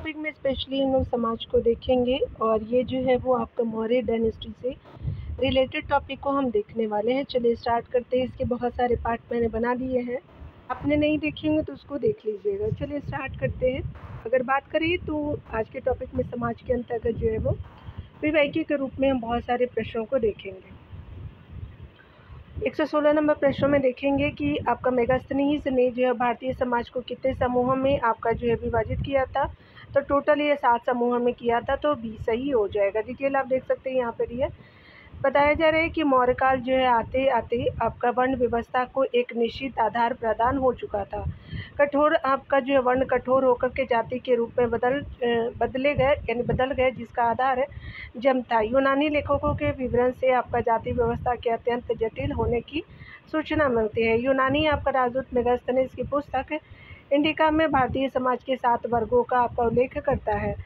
Topic में specially हम लोग समाज को देखेंगे और ये जो है वो आपका मौर्य डायनेस्टी से रिलेटेड टॉपिक को हम देखने वाले हैं। चलिए स्टार्ट करते हैं। इसके बहुत सारे पार्ट मैंने बना दिए हैं, आपने नहीं देखेंगे तो उसको देख लीजिएगा। चलिए स्टार्ट करते हैं। अगर बात करें तो आज के टॉपिक में समाज के अंतर्गत जो है वो विवाहिकी के रूप में हम बहुत सारे प्रश्नों को देखेंगे। 116 नंबर प्रश्न में देखेंगे कि आपका मेगास्थनीज ने जो है भारतीय समाज को कितने समूहों में आपका जो है विभाजित किया था। तो टोटल ये 7 समूहों में किया था, तो बी सही हो जाएगा। डिटेल आप देख सकते हैं यहाँ पर ये बताया जा रहा है कि मौर्यकाल जो है आते आते आपका वर्ण व्यवस्था को एक निश्चित आधार प्रदान हो चुका था। कठोर आपका जो है वर्ण कठोर होकर के जाति के रूप में बदल गए, जिसका आधार है जन्म था। यूनानी लेखकों के विवरण से आपका जाति व्यवस्था के अत्यंत जटिल होने की सूचना मिलती है। यूनानी आपका राजदूत मेगास्थनीज की पुस्तक इंडिका में भारतीय समाज के 7 वर्गों का आपका उल्लेख करता है,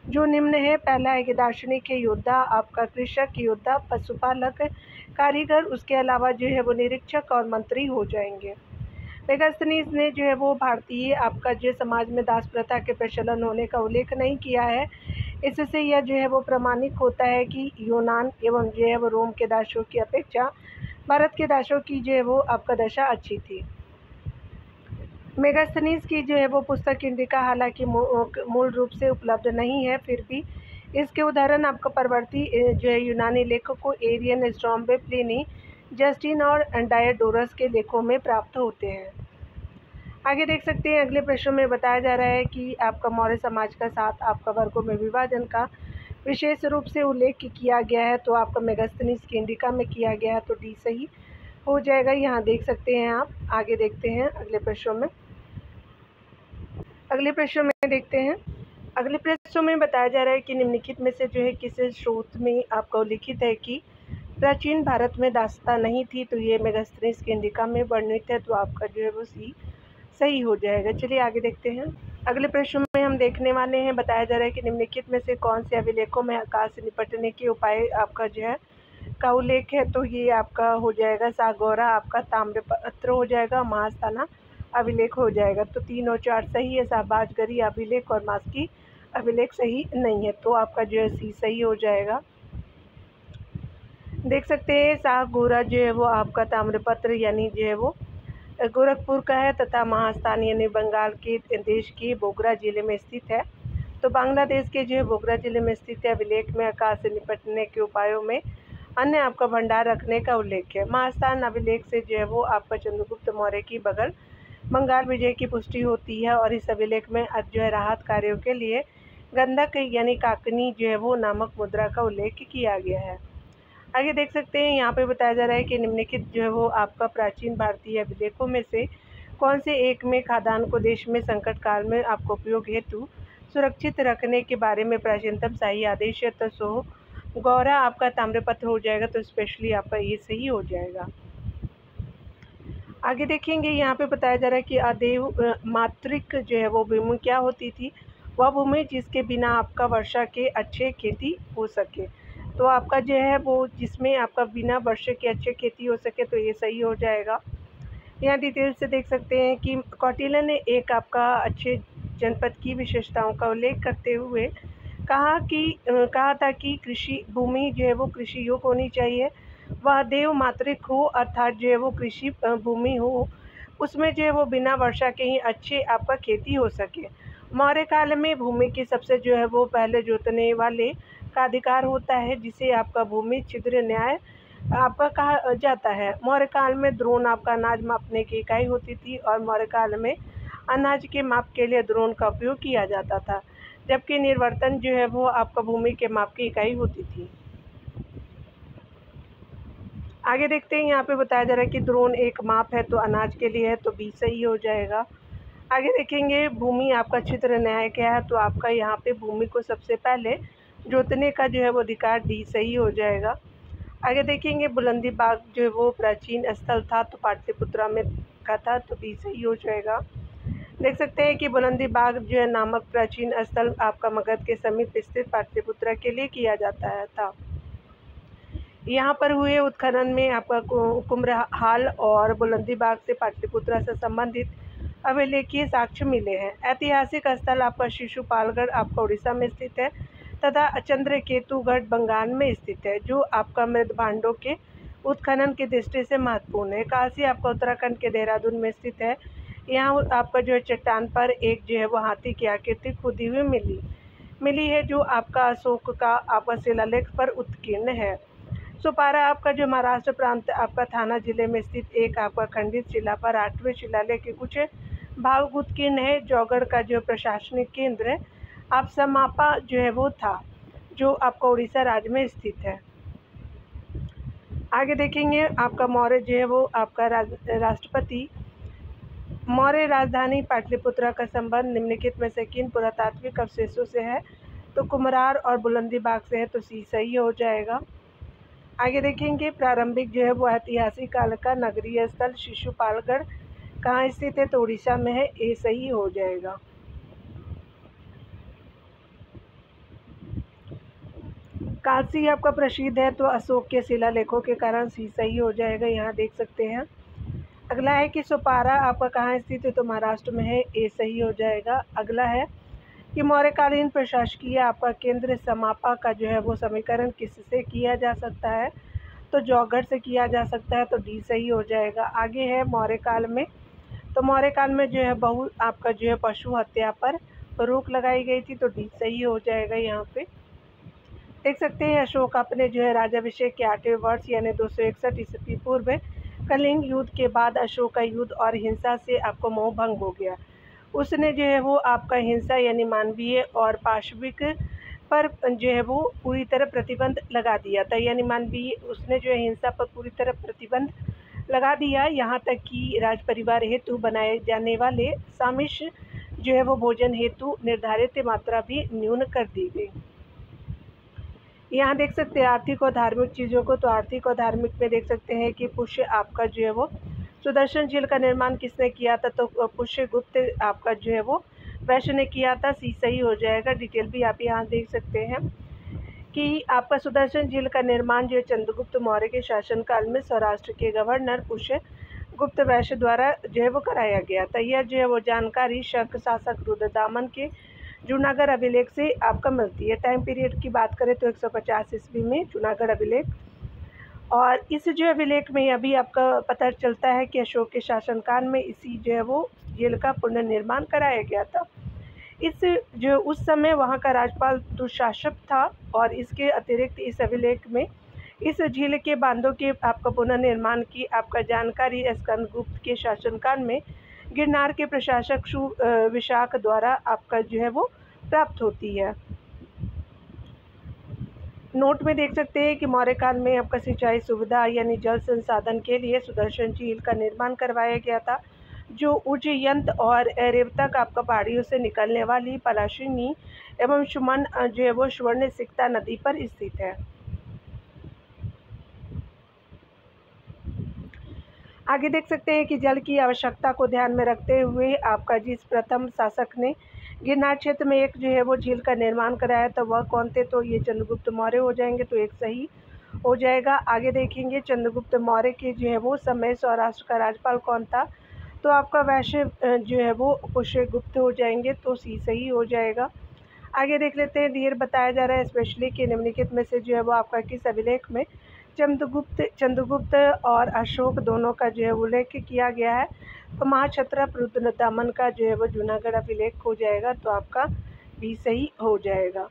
जो निम्न है। पहला है कि दार्शनिक, योद्धा, आपका कृषक, योद्धा, पशुपालक, कारीगर, उसके अलावा जो है वो निरीक्षक और मंत्री हो जाएंगे। मेगास्थनीज ने जो है वो भारतीय आपका जो समाज में दास प्रथा के प्रचलन होने का उल्लेख नहीं किया है। इससे यह जो है वो प्रमाणित होता है कि यूनान एवं जो है वो रोम के दासों की अपेक्षा भारत के दासों की जो है वो आपका दशा अच्छी थी। मेगास्थनीज की जो है वो पुस्तक इंडिका हालांकि मूल रूप से उपलब्ध नहीं है, फिर भी इसके उदाहरण आपको परवर्ती जो है यूनानी लेखकों एरियन, स्ट्रॉम्बे, प्लिनी, जस्टिन और डायोडोरस के लेखों में प्राप्त होते हैं। आगे देख सकते हैं। अगले प्रश्न में बताया जा रहा है कि आपका मौर्य समाज का 7 आपका वर्गों में विभाजन का विशेष रूप से उल्लेख किया गया है। तो आपका मेगास्थनीज की इंडिका में किया गया है, तो डी सही हो जाएगा। यहाँ देख सकते हैं आप। आगे देखते हैं अगले प्रश्नों में। अगले प्रश्न में देखते हैं। अगले प्रश्न में बताया जा रहा है कि निम्नलिखित में से जो है किस स्रोत में आपका उल्लिखित है कि प्राचीन भारत में दासता नहीं थी। तो ये मेगास्थनीज की इंडिका में वर्णित है, तो आपका जो है वो सी सही हो जाएगा। चलिए आगे देखते हैं। अगले प्रश्न में हम देखने वाले हैं। बताया जा रहा है कि निम्नलिखित में से कौन से अभिलेखों में आकाश से निपटने के उपाय आपका जो है का उल्लेख है। तो ये आपका हो जाएगा सागौरा, आपका ताम्रपत्र हो जाएगा, महास्थाना अभिलेख हो जाएगा। तो 3 और 4 सही है। शाहबाजगरी अभिलेख और मास्की अभिलेख सही नहीं है, तो आपका जो है सी सही हो जाएगा। देख सकते हैं सागौरा जो है वो आपका ताम्रपत्र यानी जो है वो गोरखपुर का है, तथा महास्थान यानी बंगाल के देश के बोगरा जिले में स्थित है। तो बांग्लादेश के जो है बोगरा जिले में स्थित है। अभिलेख में आकाश से निपटने के उपायों में अन्य आपका भंडार रखने का उल्लेख है। महास्थान अभिलेख से जो है वो आपका चंद्रगुप्त मौर्य की बंगाल विजय की पुष्टि होती है, और इस अभिलेख में जो है राहत कार्यों के लिए गंधक यानी काकनी जो है वो नामक मुद्रा का उल्लेख किया गया है। आगे देख सकते हैं। यहाँ पे बताया जा रहा है कि निम्नलिखित जो है वो आपका प्राचीन भारतीय अभिलेखों में से कौन से एक में खाद्यान्न को देश में संकट काल में आपको उपयोग हेतु सुरक्षित रखने के बारे में प्राचीनतम शाही आदेश है। तो सो गौरा आपका ताम्रपत्र हो जाएगा, तो स्पेशली आपका ये सही हो जाएगा। आगे देखेंगे। यहाँ पे बताया जा रहा है कि अदेव मातृक जो है वो भूमि क्या होती थी। वह भूमि जिसके बिना आपका वर्षा के अच्छे खेती हो सके। तो आपका जो है वो जिसमें आपका बिना वर्षा के अच्छे खेती हो सके, तो ये सही हो जाएगा। यहाँ डिटेल से देख सकते हैं कि कौटिल्य ने एक आपका अच्छे जनपद की विशेषताओं का उल्लेख करते हुए कहा था कि कृषि भूमि जो है वो कृषि योग्य होनी चाहिए। वह देव मातृक हो, अर्थात जो है वो कृषि भूमि हो, उसमें जो है वो बिना वर्षा के ही अच्छे आपका खेती हो सके। मौर्य काल में भूमि की सबसे जो है वो पहले जोतने वाले का अधिकार होता है, जिसे आपका भूमि छिद्र न्याय आपका कहा जाता है। मौर्य काल में द्रोण आपका अनाज मापने की इकाई होती थी, और मौर्य काल में अनाज के माप के लिए द्रोण का उपयोग किया जाता था, जबकि निर्वर्तन जो है वो आपका भूमि के माप की इकाई होती थी। आगे देखते हैं। यहाँ पे बताया जा रहा है कि द्रोण एक माप है, तो अनाज के लिए है, तो बी सही हो जाएगा। आगे देखेंगे। भूमि आपका छिद्र न्याय क्या है। तो आपका यहाँ पे भूमि को सबसे पहले जोतने का जो है वो अधिकार, डी सही हो जाएगा। आगे देखेंगे। बुलंदी बाग जो है वो प्राचीन स्थल था, तो पाटलिपुत्रा में का था, तो बी सही हो जाएगा। देख सकते हैं कि बुलंदी बाग जो है नामक प्राचीन स्थल आपका मगध के समीप स्थित पाटलिपुत्रा के लिए किया जाता था। यहाँ पर हुए उत्खनन में आपका कुम्हराल और बुलंदी बाग से पाटलिपुत्रा से संबंधित अभिलेखीय साक्ष्य मिले हैं। ऐतिहासिक स्थल आपका शिशुपालगढ़ आपका उड़ीसा में स्थित है तथा चंद्रकेतुगढ़ बंगाल में स्थित है, जो आपका मृद भांडों के उत्खनन की दृष्टि से महत्वपूर्ण है। काशी आपका उत्तराखंड के देहरादून में स्थित है। यहाँ आपका जो है चट्टान पर एक जो है वो हाथी की आकृति खुदी हुई मिली है, जो आपका अशोक का आपका शिलालेख पर उत्कीर्ण है। सुपारा आपका जो महाराष्ट्र प्रांत आपका थाना जिले में स्थित एक आपका खंडित शिला पर 8वें शिलालेख के कुछ भाव उत्कीर्ण है। जौगढ़ का जो प्रशासनिक केंद्र आप समापा जो है वो था, जो आपका उड़ीसा राज्य में स्थित है। आगे देखेंगे आपका मौर्य जो है वो आपका राष्ट्रपति मौर्य राजधानी पाटलिपुत्रा का संबंध निम्नलिखित में से किन पुरातात्विक अवशेषों से है? तो कुम्हरार और बुलंदीबाग से है, तो सी सही हो जाएगा। आगे देखेंगे प्रारंभिक जो है वो ऐतिहासिक काल का नगरीय स्थल शिशुपालगढ़ कहाँ स्थित है? तो उड़ीसा में है, ए सही हो जाएगा। काशी आपका प्रसिद्ध है, तो अशोक के शिलालेखों के कारण सी सही हो जाएगा, यहाँ देख सकते हैं। अगला है कि सुपारा आपका कहाँ स्थित है? तो महाराष्ट्र में है, ए सही हो जाएगा। अगला है कि मौर्यकालीन प्रशासकीय आपका केंद्र समापा का जो है वो समीकरण किससे किया जा सकता है? तो जौगढ़ से किया जा सकता है, तो डी सही हो जाएगा। आगे है मौर्यकाल में, तो मौर्यकाल में जो है बहु आपका जो है पशु हत्या पर रोक लगाई गई थी, तो डी सही हो जाएगा। यहाँ पे देख सकते हैं अशोक अपने जो है राजाभिषेक के 8वें वर्ष यानी 261 ईस्वी पूर्व कलिंग युद्ध के बाद अशोक का युद्ध और हिंसा से आपको मोह भंग हो गया। उसने जो है वो आपका हिंसा यानी मानवीय और पाशविक पर जो है वो पूरी तरह प्रतिबंध लगा दिया था, यानी मानवीय उसने जो है हिंसा पर पूरी तरह प्रतिबंध लगा दिया। यहाँ तक कि राज परिवार हेतु बनाए जाने वाले सामिश जो है वो भोजन हेतु निर्धारित मात्रा भी न्यून कर दी गई। यहाँ देख सकते हैं आर्थिक और धार्मिक चीज़ों को, तो आर्थिक और धार्मिक में देख सकते हैं कि पुष्य आपका जो है वो सुदर्शन झील का निर्माण किसने किया था? तो पुष्यगुप्त आपका जो है वो वैश्य ने किया था, सी सही हो जाएगा। डिटेल भी आप यहाँ देख सकते हैं कि आपका सुदर्शन झील का निर्माण जो है चंद्रगुप्त मौर्य के शासनकाल में सौराष्ट्र के गवर्नर पुष्यगुप्त वैश्य द्वारा जो है वो कराया गया था। यह जो है वो जानकारी शक शासक रुद्रदामन के जूनागढ़ अभिलेख से आपका मिलती है। टाइम पीरियड की बात करें तो 150 ईस्वी में जूनागढ़ अभिलेख, और इस जो अभिलेख में अभी आपका पता चलता है कि अशोक के शासनकाल में इसी जो है वो झील का पुनर्निर्माण कराया गया था। इस जो उस समय वहाँ का राज्यपाल दुशासक था, और इसके अतिरिक्त इस अभिलेख में इस झील के बांधों के आपका पुनर्निर्माण की आपका जानकारी स्कंदगुप्त के शासनकाल में गिरनार के प्रशासक विशाख द्वारा आपका जो है वो प्राप्त होती है। नोट में देख सकते हैं कि मौर्यकाल में आपका सिंचाई सुविधा यानी जल संसाधन के लिए सुदर्शन झील का निर्माण करवाया गया था, जो उज्जयंत और रेवतक आपका पहाड़ियों से निकलने वाली पलाशिनी एवं सुमन जो है वो स्वर्ण सिक्ता नदी पर स्थित है। आगे देख सकते हैं कि जल की आवश्यकता को ध्यान में रखते हुए आपका जिस प्रथम शासक ने गिरनार क्षेत्र में एक जो है वो झील का निर्माण कराया, तो वह कौन थे? तो ये चंद्रगुप्त मौर्य हो जाएंगे, तो एक सही हो जाएगा। आगे देखेंगे चंद्रगुप्त मौर्य के जो है वो समय सौराष्ट्र का राज्यपाल कौन था? तो आपका वैश्य जो है वो पुष्यगुप्त हो जाएंगे, तो सी सही हो जाएगा। आगे देख लेते हैं डियर बताया जा रहा है स्पेशली कि निम्नलिखित में से जो है वो आपका किस अभिलेख में चंद्रगुप्त और अशोक दोनों का जो है उल्लेख किया गया है? तो महाक्षत्रप रुद्रदामन का जो है वो जूनागढ़ अभिलेख हो जाएगा, तो आपका भी सही हो जाएगा।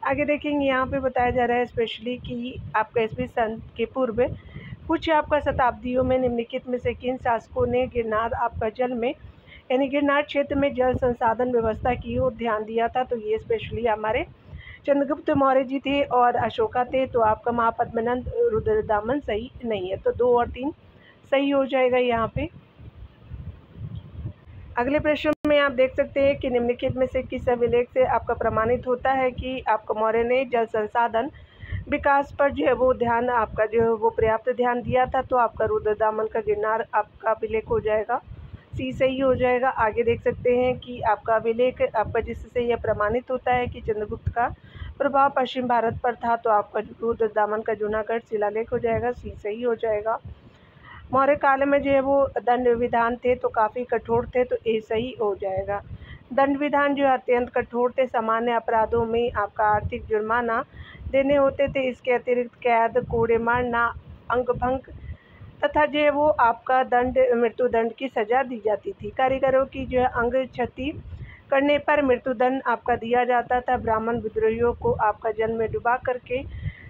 आगे देखेंगे यहाँ पे बताया जा रहा है स्पेशली कि आपका ईस्वी सन के पूर्व कुछ आपका शताब्दियों में निम्नलिखित में से किन शासकों ने गिरनार आपका जल में यानी गिरनार क्षेत्र में जल संसाधन व्यवस्था की ओर ध्यान दिया था? तो ये स्पेशली हमारे चंद्रगुप्त मौर्य जी थे और अशोका थे, तो आपका महापद्मनंद रुद्रदामन सही नहीं है, तो 2 और 3 सही हो जाएगा यहाँ पे। अगले प्रश्न में आप देख सकते हैं कि निम्नलिखित में से किस अभिलेख से आपका प्रमाणित होता है कि आपका मौर्य ने जल संसाधन विकास पर जो है वो ध्यान आपका जो है वो पर्याप्त ध्यान दिया था? तो आपका रुद्रदामन का गिरनार आपका अभिलेख हो जाएगा, सी सही हो जाएगा। आगे देख सकते हैं कि आपका अभिलेख आपका जिससे यह प्रमाणित होता है कि चंद्रगुप्त का प्रभाव पश्चिम भारत पर था, तो आपका रुद्रदामन का जूनागढ़ शिलालेख हो जाएगा, सी सही हो जाएगा। मौर्य काल में जो है वो दंड विधान थे तो काफ़ी कठोर थे, तो ए सही हो जाएगा। दंड विधान जो अत्यंत कठोर थे, सामान्य अपराधों में आपका आर्थिक जुर्माना देने होते थे। इसके अतिरिक्त कैद, कोड़े मारना, अंगभंग तथा जो है वो आपका दंड, मृत्यु दंड की सज़ा दी जाती थी। कारीगरों की जो है अंग क्षति करने पर मृत्युदंड आपका दिया जाता था। ब्राह्मण विद्रोहियों को आपका जल में डुबा करके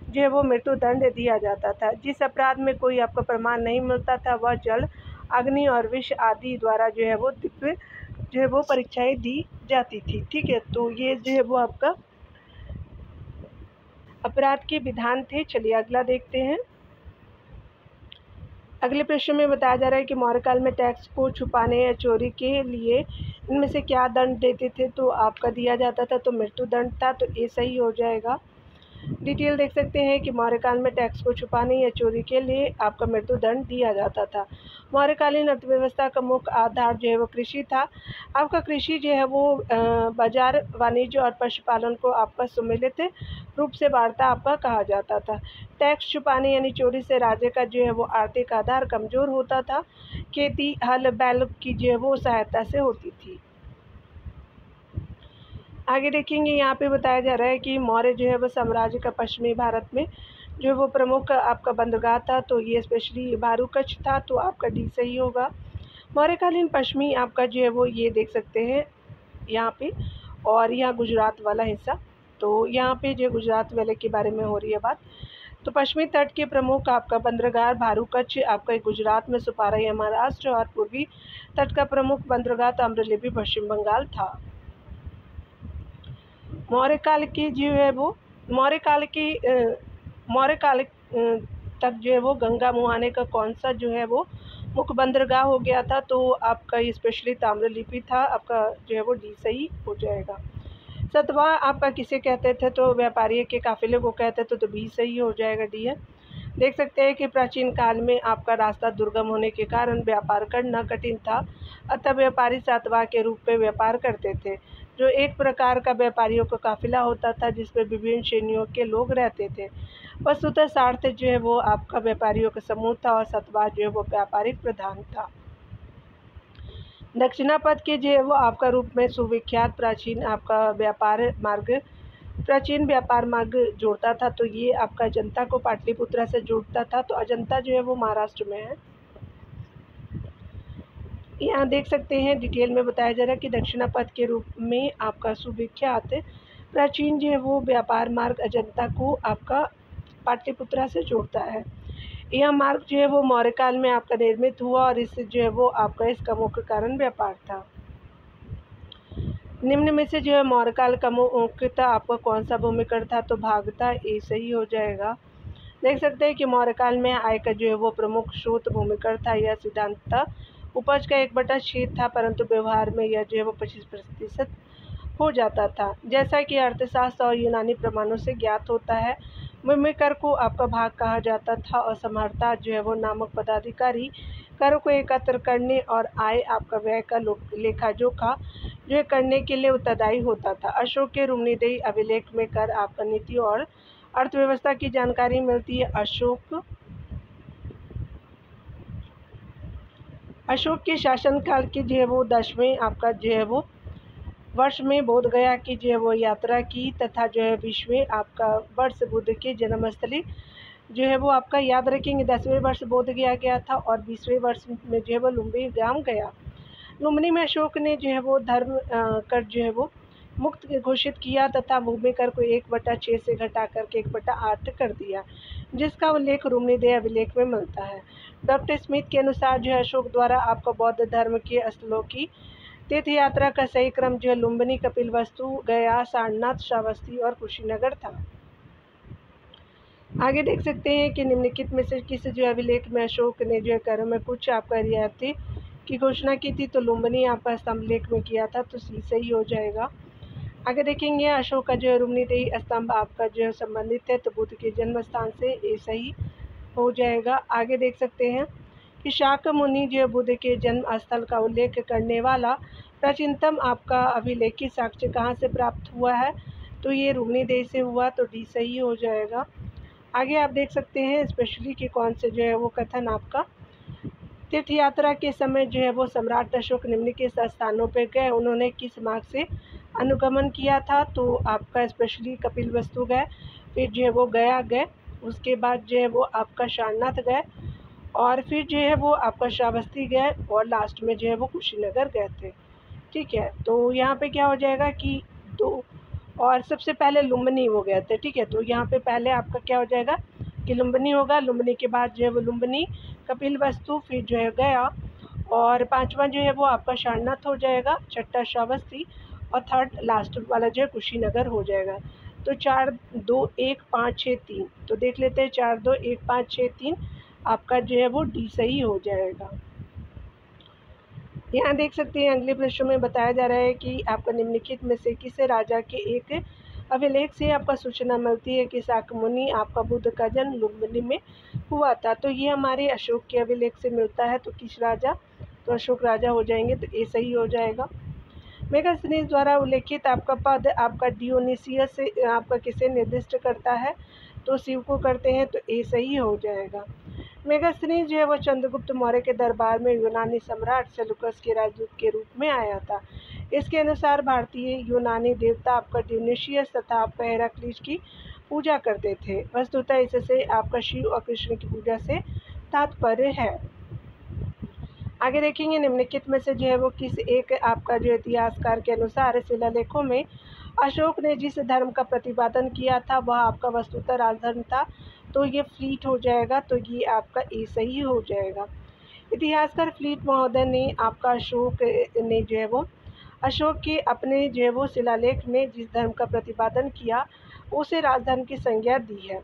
जो है वो मृत्युदंड दिया जाता था। जिस अपराध में कोई आपका प्रमाण नहीं मिलता था, वह जल, अग्नि और विष आदि द्वारा जो है वो दिव्य जो है वो परीक्षाएं दी जाती थी। ठीक है, तो ये जो है वो आपका अपराध के विधान थे। चलिए अगला देखते हैं। अगले प्रश्न में बताया जा रहा है कि मौर्य काल में टैक्स को छुपाने या चोरी के लिए इनमें से क्या दंड देते थे, तो आपका दिया जाता था तो मृत्युदंड था, तो ये सही हो जाएगा। डिटेल देख सकते हैं कि मौर्यकाल में टैक्स को छुपाने या चोरी के लिए आपका मृत्युदंड दिया जाता था। मौर्यकालीन अर्थव्यवस्था का मुख्य आधार जो है वो कृषि था। आपका कृषि जो है वो बाजार, वाणिज्य और पशुपालन को आपका सम्मिलित रूप से वार्ता आपका कहा जाता था। टैक्स छुपाने यानी चोरी से राज्य का जो है वो आर्थिक आधार कमज़ोर होता था। खेती हल बैल की जो है वो सहायता से होती थी। आगे देखेंगे, यहाँ पे बताया जा रहा है कि मौर्य जो है वो साम्राज्य का पश्चिमी भारत में जो है वो प्रमुख आपका बंदरगाह था, तो ये स्पेशली बारूकच्छ था, तो आपका डी सही होगा। मौर्यकालीन पश्चिमी आपका जो है वो ये देख सकते हैं यहाँ पे, और यहाँ गुजरात वाला हिस्सा, तो यहाँ पे जो गुजरात वाले के बारे में हो रही है बात। तो पश्चिमी तट के प्रमुख आपका बंदरगाह बारूकच्छ आपका गुजरात में, सुपारा या महाराष्ट्र, और पूर्वी तट का प्रमुख बंदरगाह ताम्रलिप्ति पश्चिम बंगाल था। मौर्यकाल की जो है वो मौर्यकाल तक जो है वो गंगा मुहाने का कौन सा जो है वो मुख्य बंदरगाह हो गया था, तो आपका स्पेशली ताम्रलिप्ति था, आपका जो है वो डी सही हो जाएगा। सतवाह आपका किसे कहते थे, तो व्यापारियों के काफिले को कहते थे, तो बी सही हो जाएगा, डी है। देख सकते हैं कि प्राचीन काल में आपका रास्ता दुर्गम होने के कारण व्यापार करना कठिन था, अतः व्यापारी सातवाह के रूप में व्यापार करते थे, जो एक प्रकार का व्यापारियों का काफिला होता था जिसमें विभिन्न श्रेणियों के लोग रहते थे। वस्तुतः सार्थ जो है वो आपका व्यापारियों का समूह था, और सतवाह जो है वो व्यापारिक प्रधान था। दक्षिणापथ के जो है वो आपका रूप में सुविख्यात प्राचीन व्यापार मार्ग जोड़ता था, तो ये आपका अजंता को पाटलिपुत्रा से जोड़ता था, तो अजंता जो है वो महाराष्ट्र में है। यहाँ देख सकते हैं डिटेल में बताया जा रहा है कि दक्षिणापथ के रूप में आपका सुविख्यात प्राचीन जो है वो व्यापार मार्ग अजंता को आपका पाटलिपुत्रा से जोड़ता है। यह मार्ग जो है वो मौर्यकाल में आपका निर्मित हुआ, और इससे जो है वो आपका इसका मुख्य कारण व्यापार था। निम्न में से जो है मौर्यकाल का मुख्यतः आपका कौन सा भूमिकर था, तो भाग था, ए सही हो जाएगा। देख सकते हैं कि मौर्यकाल में आय का जो है वो प्रमुख स्रोत भूमिकर था। यह सिद्धांततः उपज का 1/6 था, परंतु व्यवहार में यह जो है वो 25% हो जाता था, जैसा कि अर्थशास्त्र और यूनानी प्रमाणों से ज्ञात होता है। भूमिकर को आपका भाग कहा जाता था, और समहर्ता जो है वो नामक पदाधिकारी कर को एकत्र करने और आय आपका व्यय का लेखा जोखा जो है करने के लिए उत्तरदायी होता था। अशोक के रुक्मिणीदेही अभिलेख में कर आपका नीति और अर्थव्यवस्था की जानकारी मिलती है। अशोक के शासनकाल की जो है वो 10वें आपका जो है वो वर्ष में बोध गया की जो है वो यात्रा की, तथा जो है 20वें आपका वर्ष बुद्ध के जन्मस्थली जो है वो आपका याद रखेंगे। 10वें वर्ष बोध गया था, और 20वें वर्ष में जो है वो लुम्बिनी ग्राम गया। लुम्बिनी में अशोक ने जो है वो धर्म कर जो है वो मुक्त घोषित किया, तथा भूमि कर को 1/6 से घटा करके 1/8 कर दिया, जिसका उल्लेख रुक्मिणीदेही अभिलेख में मिलता है। डॉक्टर स्मिथ के अनुसार जो है अशोक द्वारा आपका बौद्ध धर्म के स्थलों की तीर्थ यात्रा का सही क्रम जो है लुम्बिनी, कपिलवस्तु, गया, सारनाथ, श्रावस्ती और कुशीनगर था। आगे देख सकते हैं कि निम्नलिखित में से किस जो अभिलेख में अशोक ने जो है करों में कुछ आपका रियायती की घोषणा की थी, तो लुम्बिनी आपका स्तंभ लेख में किया था, तो सी सही हो जाएगा। आगे देखेंगे अशोक का जो है रुक्मिणीदेही स्तंभ आपका जो है संबंधित है, तो बुद्ध के जन्म स्थान से ये सही हो जाएगा। आगे देख सकते हैं कि शाक्यमुनि जो बुद्ध के जन्म स्थल का उल्लेख करने वाला प्राचीनतम आपका अभिलेखी साक्ष्य कहाँ से प्राप्त हुआ है, तो ये रुक्मिणीदेही से हुआ, तो डी सही हो जाएगा। आगे आप देख सकते हैं स्पेशली कि कौन से जो है वो कथन आपका तीर्थ यात्रा के समय जो है वो सम्राट अशोक निम्नलिखित स्थानों पर गए। उन्होंने किस मार्ग से अनुगमन किया था? तो आपका स्पेशली कपिलवस्तु गए, फिर जो है वो गया गए, उसके बाद जो है वो आपका सारनाथ गए, और फिर जो है वो आपका श्रावस्ती गए, और लास्ट में जो है वो कुशीनगर गए थे। ठीक है, तो यहाँ पे क्या हो जाएगा कि दो, और सबसे पहले लुम्बिनी वो गए थे। ठीक है, तो यहाँ पे पहले आपका क्या हो जाएगा कि लुम्बिनी होगा, लुम्बिनी के बाद जो है वो लुम्बिनी, कपिलवस्तु, फिर जो है गया, और पांचवा जो है वो आपका सारनाथ हो जाएगा, छठा श्रावस्ती, और थर्ड लास्ट वाला जो है कुशीनगर हो जाएगा। तो 4 2 1 5 6 3, तो देख लेते हैं 4 2 1 5 6 3, आपका जो है वो डी सही हो जाएगा। यहाँ देख सकते हैं अगले प्रश्न में बताया जा रहा है कि आपका निम्नलिखित में से किस राजा के एक अभिलेख से आपका सूचना मिलती है कि शाक्यमुनि आपका बुद्ध का जन्म लुम्बिनी में हुआ था? तो ये हमारे अशोक के अभिलेख से मिलता है। तो किस राजा? तो अशोक राजा हो जाएंगे, तो ए सही हो जाएगा। मेगास्थनीज द्वारा उल्लेखित आपका पद आपका डियोनिसियस से आपका किसे निर्दिष्ट करता है? तो शिव को करते हैं, तो ए सही हो जाएगा। मेगास्थनीज जो है वो चंद्रगुप्त मौर्य के दरबार में यूनानी सम्राट सेलुकस के राजदूत के रूप में आया था। इसके अनुसार भारतीय यूनानी देवता आपका डियोनिसियस तथा आपका हेराक्लीस की पूजा करते थे। वस्तुतः इससे आपका शिव और कृष्ण की पूजा से तात्पर्य है। आगे देखेंगे निम्नलिखित में से जो है वो किस एक आपका जो इतिहासकार के अनुसार शिलालेखों में अशोक ने जिस धर्म का प्रतिपादन किया था वह आपका वस्तुतः राजधर्म था? तो ये फ्लीट हो जाएगा, तो ये आपका ए सही हो जाएगा। इतिहासकार फ्लीट महोदय ने आपका अशोक ने जो है वो अशोक के अपने जो है वो शिलालेख में जिस धर्म का प्रतिपादन किया उसे राजधर्म की संज्ञा दी है।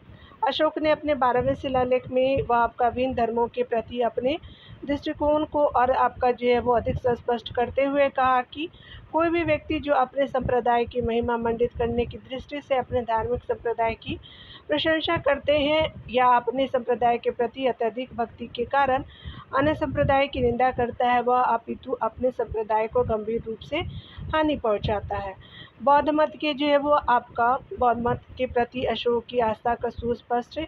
अशोक ने अपने 12वें शिलालेख में वह आपका विभिन्न धर्मों के प्रति अपने दृष्टिकोण को और आपका जो है वो अधिक स्पष्ट करते हुए कहा कि कोई भी व्यक्ति जो अपने संप्रदाय की महिमा मंडित करने की दृष्टि से अपने धार्मिक संप्रदाय की प्रशंसा करते हैं या अपने संप्रदाय के प्रति अत्यधिक भक्ति के कारण अन्य संप्रदाय की निंदा करता है, वह अपितु अपने संप्रदाय को गंभीर रूप से हानि पहुंचाता है। बौद्ध मत के जो है वो आपका बौद्ध मत के प्रति अशोक की आस्था का सुस्पष्ट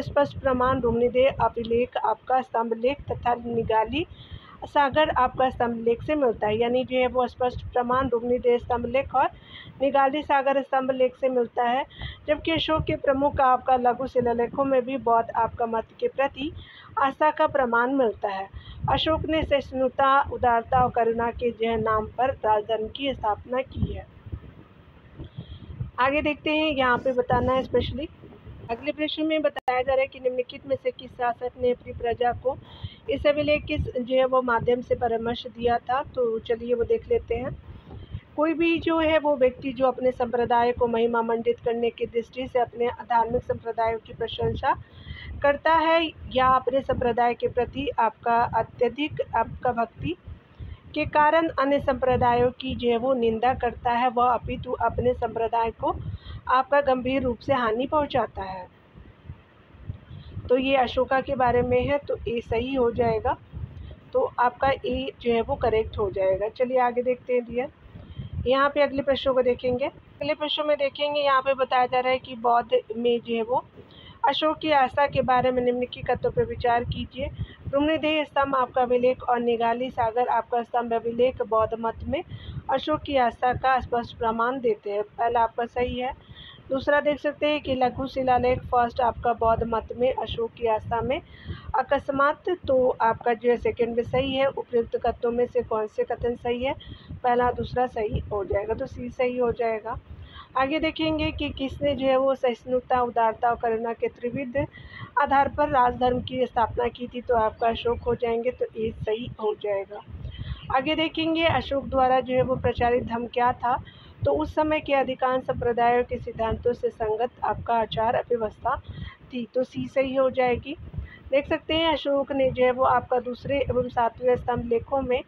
स्पष्ट प्रमाण रुम्निदेव अभिलेख आपका स्तंभ लेख तथा निगाली सागर आपका स्तंभ लेख से मिलता है। यानी जो है वो स्पष्ट प्रमाण रुम्निदेव स्तंभ लेख और निगाली सागर स्तंभ लेख से मिलता है। जबकि अशोक के प्रमुख आपका लघु शिलालेखों में भी बौद्ध आपका मत के प्रति आस्था का प्रमाण मिलता है। अशोक ने सहिष्णुता, उदारता और करुणा के जय नाम पर राजधर्म की स्थापना की है। आगे देखते हैं, यहाँ पे बताना है स्पेशली अगले प्रश्न में बताया जा रहा है कि निम्नलिखित में से किस शासक ने अपनी प्रजा को इस अभिलेख किस जो है वो माध्यम से परामर्श दिया था? तो चलिए वो देख लेते हैं। कोई भी जो है वो व्यक्ति जो अपने संप्रदाय को महिमा मंडित करने की दृष्टि से अपने धार्मिक संप्रदायों की प्रशंसा करता है या अपने संप्रदाय के प्रति आपका अत्यधिक आपका भक्ति के कारण अन्य संप्रदायों की जो है वो निंदा करता है, वह अपितु अपने संप्रदाय को आपका गंभीर रूप से हानि पहुंचाता है। तो ये अशोका के बारे में है, तो ए सही हो जाएगा। तो आपका ए जो है वो करेक्ट हो जाएगा। चलिए आगे देखते हैं डियर। यहाँ पे अगले प्रश्नों को देखेंगे। अगले प्रश्नों में देखेंगे, यहाँ पे बताया जा रहा है कि बौद्ध में जो है वो अशोक की आस्था के बारे में निम्नलिखित तत्वों पर विचार कीजिए। रुम्निदेव स्तंभ आपका अभिलेख और निगाली सागर आपका स्तंभ अभिलेख बौद्ध मत में अशोक की आस्था का स्पष्ट प्रमाण देते हैं। पहला आपका सही है। दूसरा देख सकते हैं कि लघु शिलालेख फर्स्ट आपका बौद्ध मत में अशोक की आस्था में अकस्मात, तो आपका जो है सेकंड में सही है। उपयुक्त कथनों में से कौन से कथन सही है? पहला दूसरा सही हो जाएगा, तो सी सही हो जाएगा। आगे देखेंगे कि किसने जो है वो सहिष्णुता, उदारता और करुणा के त्रिविध आधार पर राजधर्म की स्थापना की थी? तो आपका अशोक हो जाएंगे, तो ए सही हो जाएगा। आगे देखेंगे अशोक द्वारा जो है वो प्रचारित धर्म क्या था? तो उस समय के अधिकांश संप्रदायों के सिद्धांतों से संगत आपका आचार व्यवस्था थी, तो सी सही हो जाएगी। देख सकते हैं अशोक ने जो है वो आपका दूसरे एवं सातवें स्तंभ लेखों में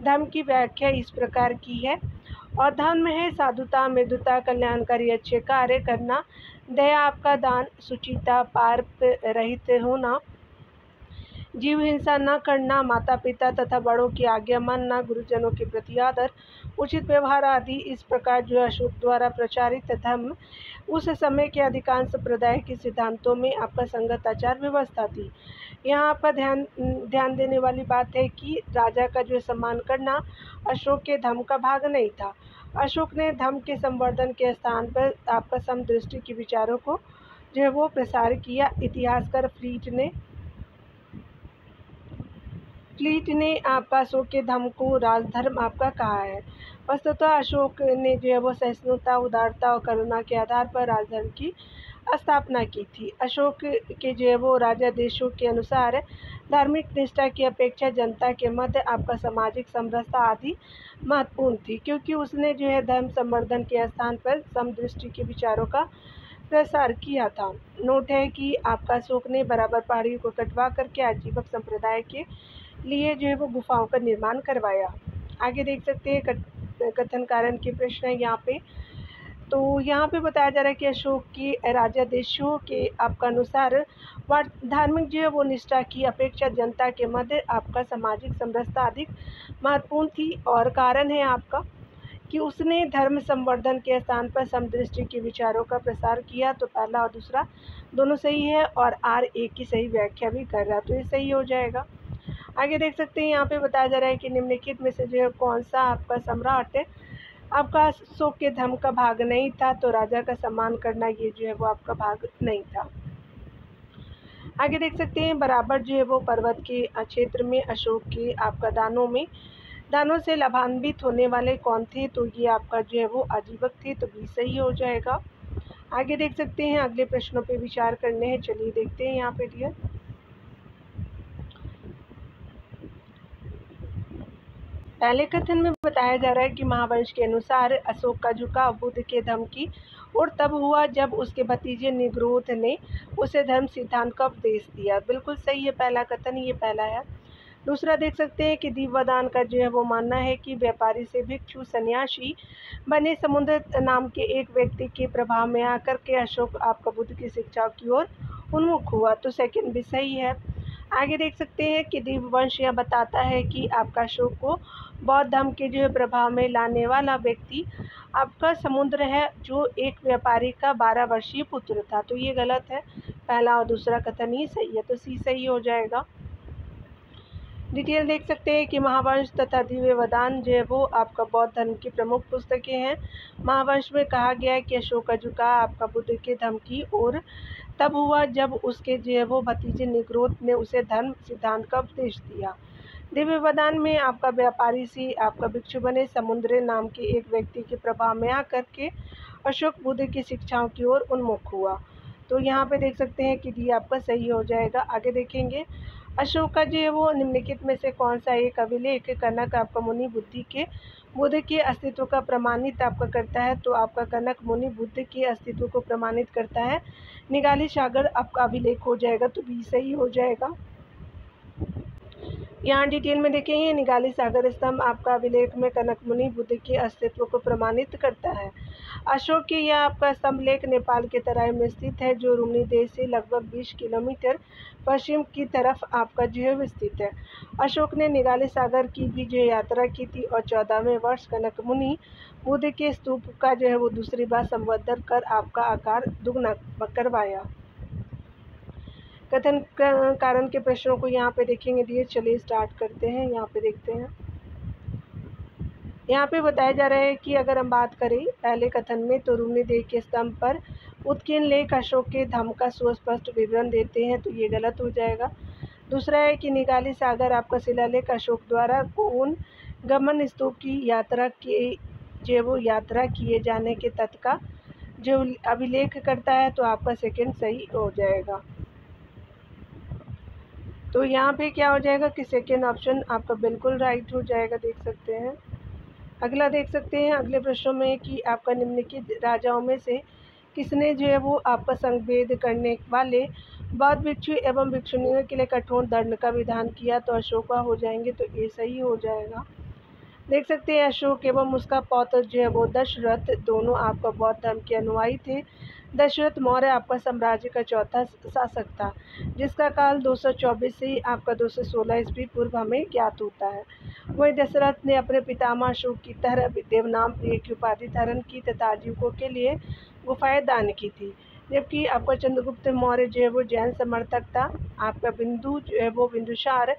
धर्म की व्याख्या इस प्रकार की है। और धर्म है साधुता, मृदुता, कल्याणकारी अच्छे कार्य करना, दया आपका दान, सुचिता, पाप रहित होना, जीव हिंसा न करना, माता पिता तथा बड़ों की आज्ञा मानना, गुरुजनों के प्रति आदर, उचित व्यवहार आदि इस प्रकार जो अशोक द्वारा प्रचारित धर्म उस समय के अधिकांश संप्रदाय के सिद्धांतों में आपका संगत आचार व्यवस्था थी। यहाँ आपका ध्यान ध्यान देने वाली बात है कि राजा का जो सम्मान करना अशोक के धर्म का भाग नहीं था। अशोक ने धर्म के संवर्धन के स्थान पर आपका समदृष्टि के विचारों को जो है वो प्रसार किया। इतिहासकार फ्लीट ने आपका अशोक के धर्म को राजधर्म आपका कहा है। वस्तुतः अशोक ने जो है वो सहिष्णुता, उदारता और करुणा के आधार पर राजधर्म की स्थापना की थी। अशोक के जो है वो राजा देशों के अनुसार धार्मिक निष्ठा की अपेक्षा जनता के मध्य आपका सामाजिक समरसता आदि महत्वपूर्ण थी, क्योंकि उसने जो है धर्म संवर्धन के स्थान पर समदृष्टि के विचारों का प्रसार किया था। नोट है कि आपका अशोक ने बराबर पहाड़ियों को कटवा करके आजीवक संप्रदाय के लिए जो है वो गुफाओं का निर्माण करवाया। आगे देख सकते हैं कथन कारण के प्रश्न है यहाँ पे। तो यहाँ पे बताया जा रहा है कि अशोक की राजा देशों के आपका अनुसार धार्मिक जो है वो निष्ठा की अपेक्षा जनता के मध्य आपका सामाजिक समरसता अधिक महत्वपूर्ण थी। और कारण है आपका कि उसने धर्म संवर्धन के स्थान पर समदृष्टि के विचारों का प्रसार किया। तो पहला और दूसरा दोनों सही है और आर एक की सही व्याख्या भी कर रहा है, तो ये सही हो जाएगा। आगे देख सकते हैं यहाँ पे बताया जा रहा है कि निम्नलिखित में से जो है कौन सा आपका सम्राट आपका अशोक के धर्म का भाग नहीं था। तो राजा का सम्मान करना ये जो है वो आपका भाग नहीं था। आगे देख सकते हैं बराबर जो है वो पर्वत के क्षेत्र में अशोक के आपका दानों से लाभान्वित होने वाले कौन थे। तो ये आपका जो है वो आजीवक थे, तो भी सही हो जाएगा। आगे देख सकते हैं अगले प्रश्नों पे विचार करने हैं। चलिए देखते हैं यहाँ पे डियर। पहले कथन में बताया जा रहा है कि महावंश के अनुसार अशोक का झुकाव बुद्ध के धर्म की और तब हुआ जब उसके भतीजे निग्रोध ने उसे धर्म सिद्धांत का उपदेश दिया। बिल्कुल सही है पहला कथन, ये पहला है। दूसरा देख सकते हैं कि दिव्यदान का जो है वो मानना है कि व्यापारी से भिक्षु सन्यासी बने समुद्र नाम के एक व्यक्ति के प्रभाव में आकर के अशोक आपका बुद्ध की शिक्षा की ओर उन्मुख हुआ। तो सेकंड भी सही है। आगे देख सकते हैं कि दिव्यवंश यह बताता है कि आपका अशोक को बौद्ध धर्म के जो है प्रभाव में लाने वाला व्यक्ति आपका समुद्र है, जो एक व्यापारी का 12 वर्षीय पुत्र था। तो ये गलत है, पहला और दूसरा कथन ही सही है, तो सी सही हो जाएगा। डिटेल देख सकते हैं कि महावंश तथा दिव्यवदान जो है वो आपका बौद्ध धर्म की प्रमुख पुस्तकें हैं। महावंश में कहा गया है कि अशोक का झुकाव आपका बुद्ध के धर्म की ओर तब हुआ जब उसके जो है वो भतीजे निग्रोध ने उसे धर्म सिद्धांत का उपदेश दिया। दिव्यवदान में आपका व्यापारी से आपका भिक्षु बने समुद्र नाम के एक व्यक्ति के प्रभाव में आकर के अशोक बुद्ध की शिक्षाओं की ओर उन्मुख हुआ। तो यहाँ पे देख सकते हैं कि डी आपका सही हो जाएगा। आगे देखेंगे अशोक का जो है वो निम्नलिखित में से कौन सा एक अभिलेख कनक आपका मुनि बुद्ध के अस्तित्व का प्रमाणित आपका करता है। तो आपका कनक मुनि बुद्ध के अस्तित्व को प्रमाणित करता है। निगाली सागर आपका अभिलेख हो जाएगा, तो भी सही हो जाएगा। यहाँ डिटेल में देखेंगे निगाली सागर स्तंभ आपका अभिलेख में कनक मुनि बुद्ध के अस्तित्व को प्रमाणित करता है। अशोक की यह आपका स्तंभ लेख नेपाल के तराई में स्थित है, जो रूमनी देश से लगभग 20 किलोमीटर पश्चिम की तरफ आपका जो है स्थित है। अशोक ने निगाली सागर की भी जो यात्रा की थी और 14वें वर्ष कनक मुनि बुद्ध के स्तूप का जो है वो दूसरी बार संवर्धन कर आपका आकार दुगना करवाया। कथन कारण के प्रश्नों को यहाँ पे देखेंगे डियर। चलिए स्टार्ट करते हैं। यहाँ पे देखते हैं, यहाँ पे बताया जा रहा है कि अगर हम बात करें पहले कथन में तो रूमनी देश के स्तंभ पर उत्कीर्ण लेख अशोक के धर्म का सुस्पष्ट विवरण देते हैं, तो ये गलत हो जाएगा। दूसरा है कि निगाली सागर आपका शिलालेख अशोक द्वारा कोन गमन स्तूप की यात्रा किए जाने के तथ्य का जो अभिलेख करता है, तो आपका सेकंड सही हो जाएगा। तो यहाँ पे क्या हो जाएगा कि सेकेंड ऑप्शन आपका बिल्कुल राइट हो जाएगा, देख सकते हैं। अगला देख सकते हैं अगले प्रश्नों में कि आपका निम्नलिखित राजाओं में से किसने जो है वो आपका संवेद करने वाले बौद्ध भिक्षु एवं भिक्षुणियों के लिए कठोर दंड का विधान किया। तो अशोका हो जाएंगे, तो ये सही हो जाएगा। देख सकते हैं अशोक एवं उसका पौत्र जो है वो दशरथ दोनों आपका बौद्ध धर्म के अनुयायी थे। दशरथ मौर्य आपका साम्राज्य का चौथा शासक था, जिसका काल 224 से आपका 216 ईस्वी पूर्व हमें ज्ञात होता है। वही दशरथ ने अपने पितामह अशोक की तरह देवनाम प्रिय की उपाधि धारण की तथा आजीविकों के लिए गुफाएं दान की थी। जबकि आपका चंद्रगुप्त मौर्य जो है वो जैन समर्थक था। आपका बिंदु जो है वो बिंदुसार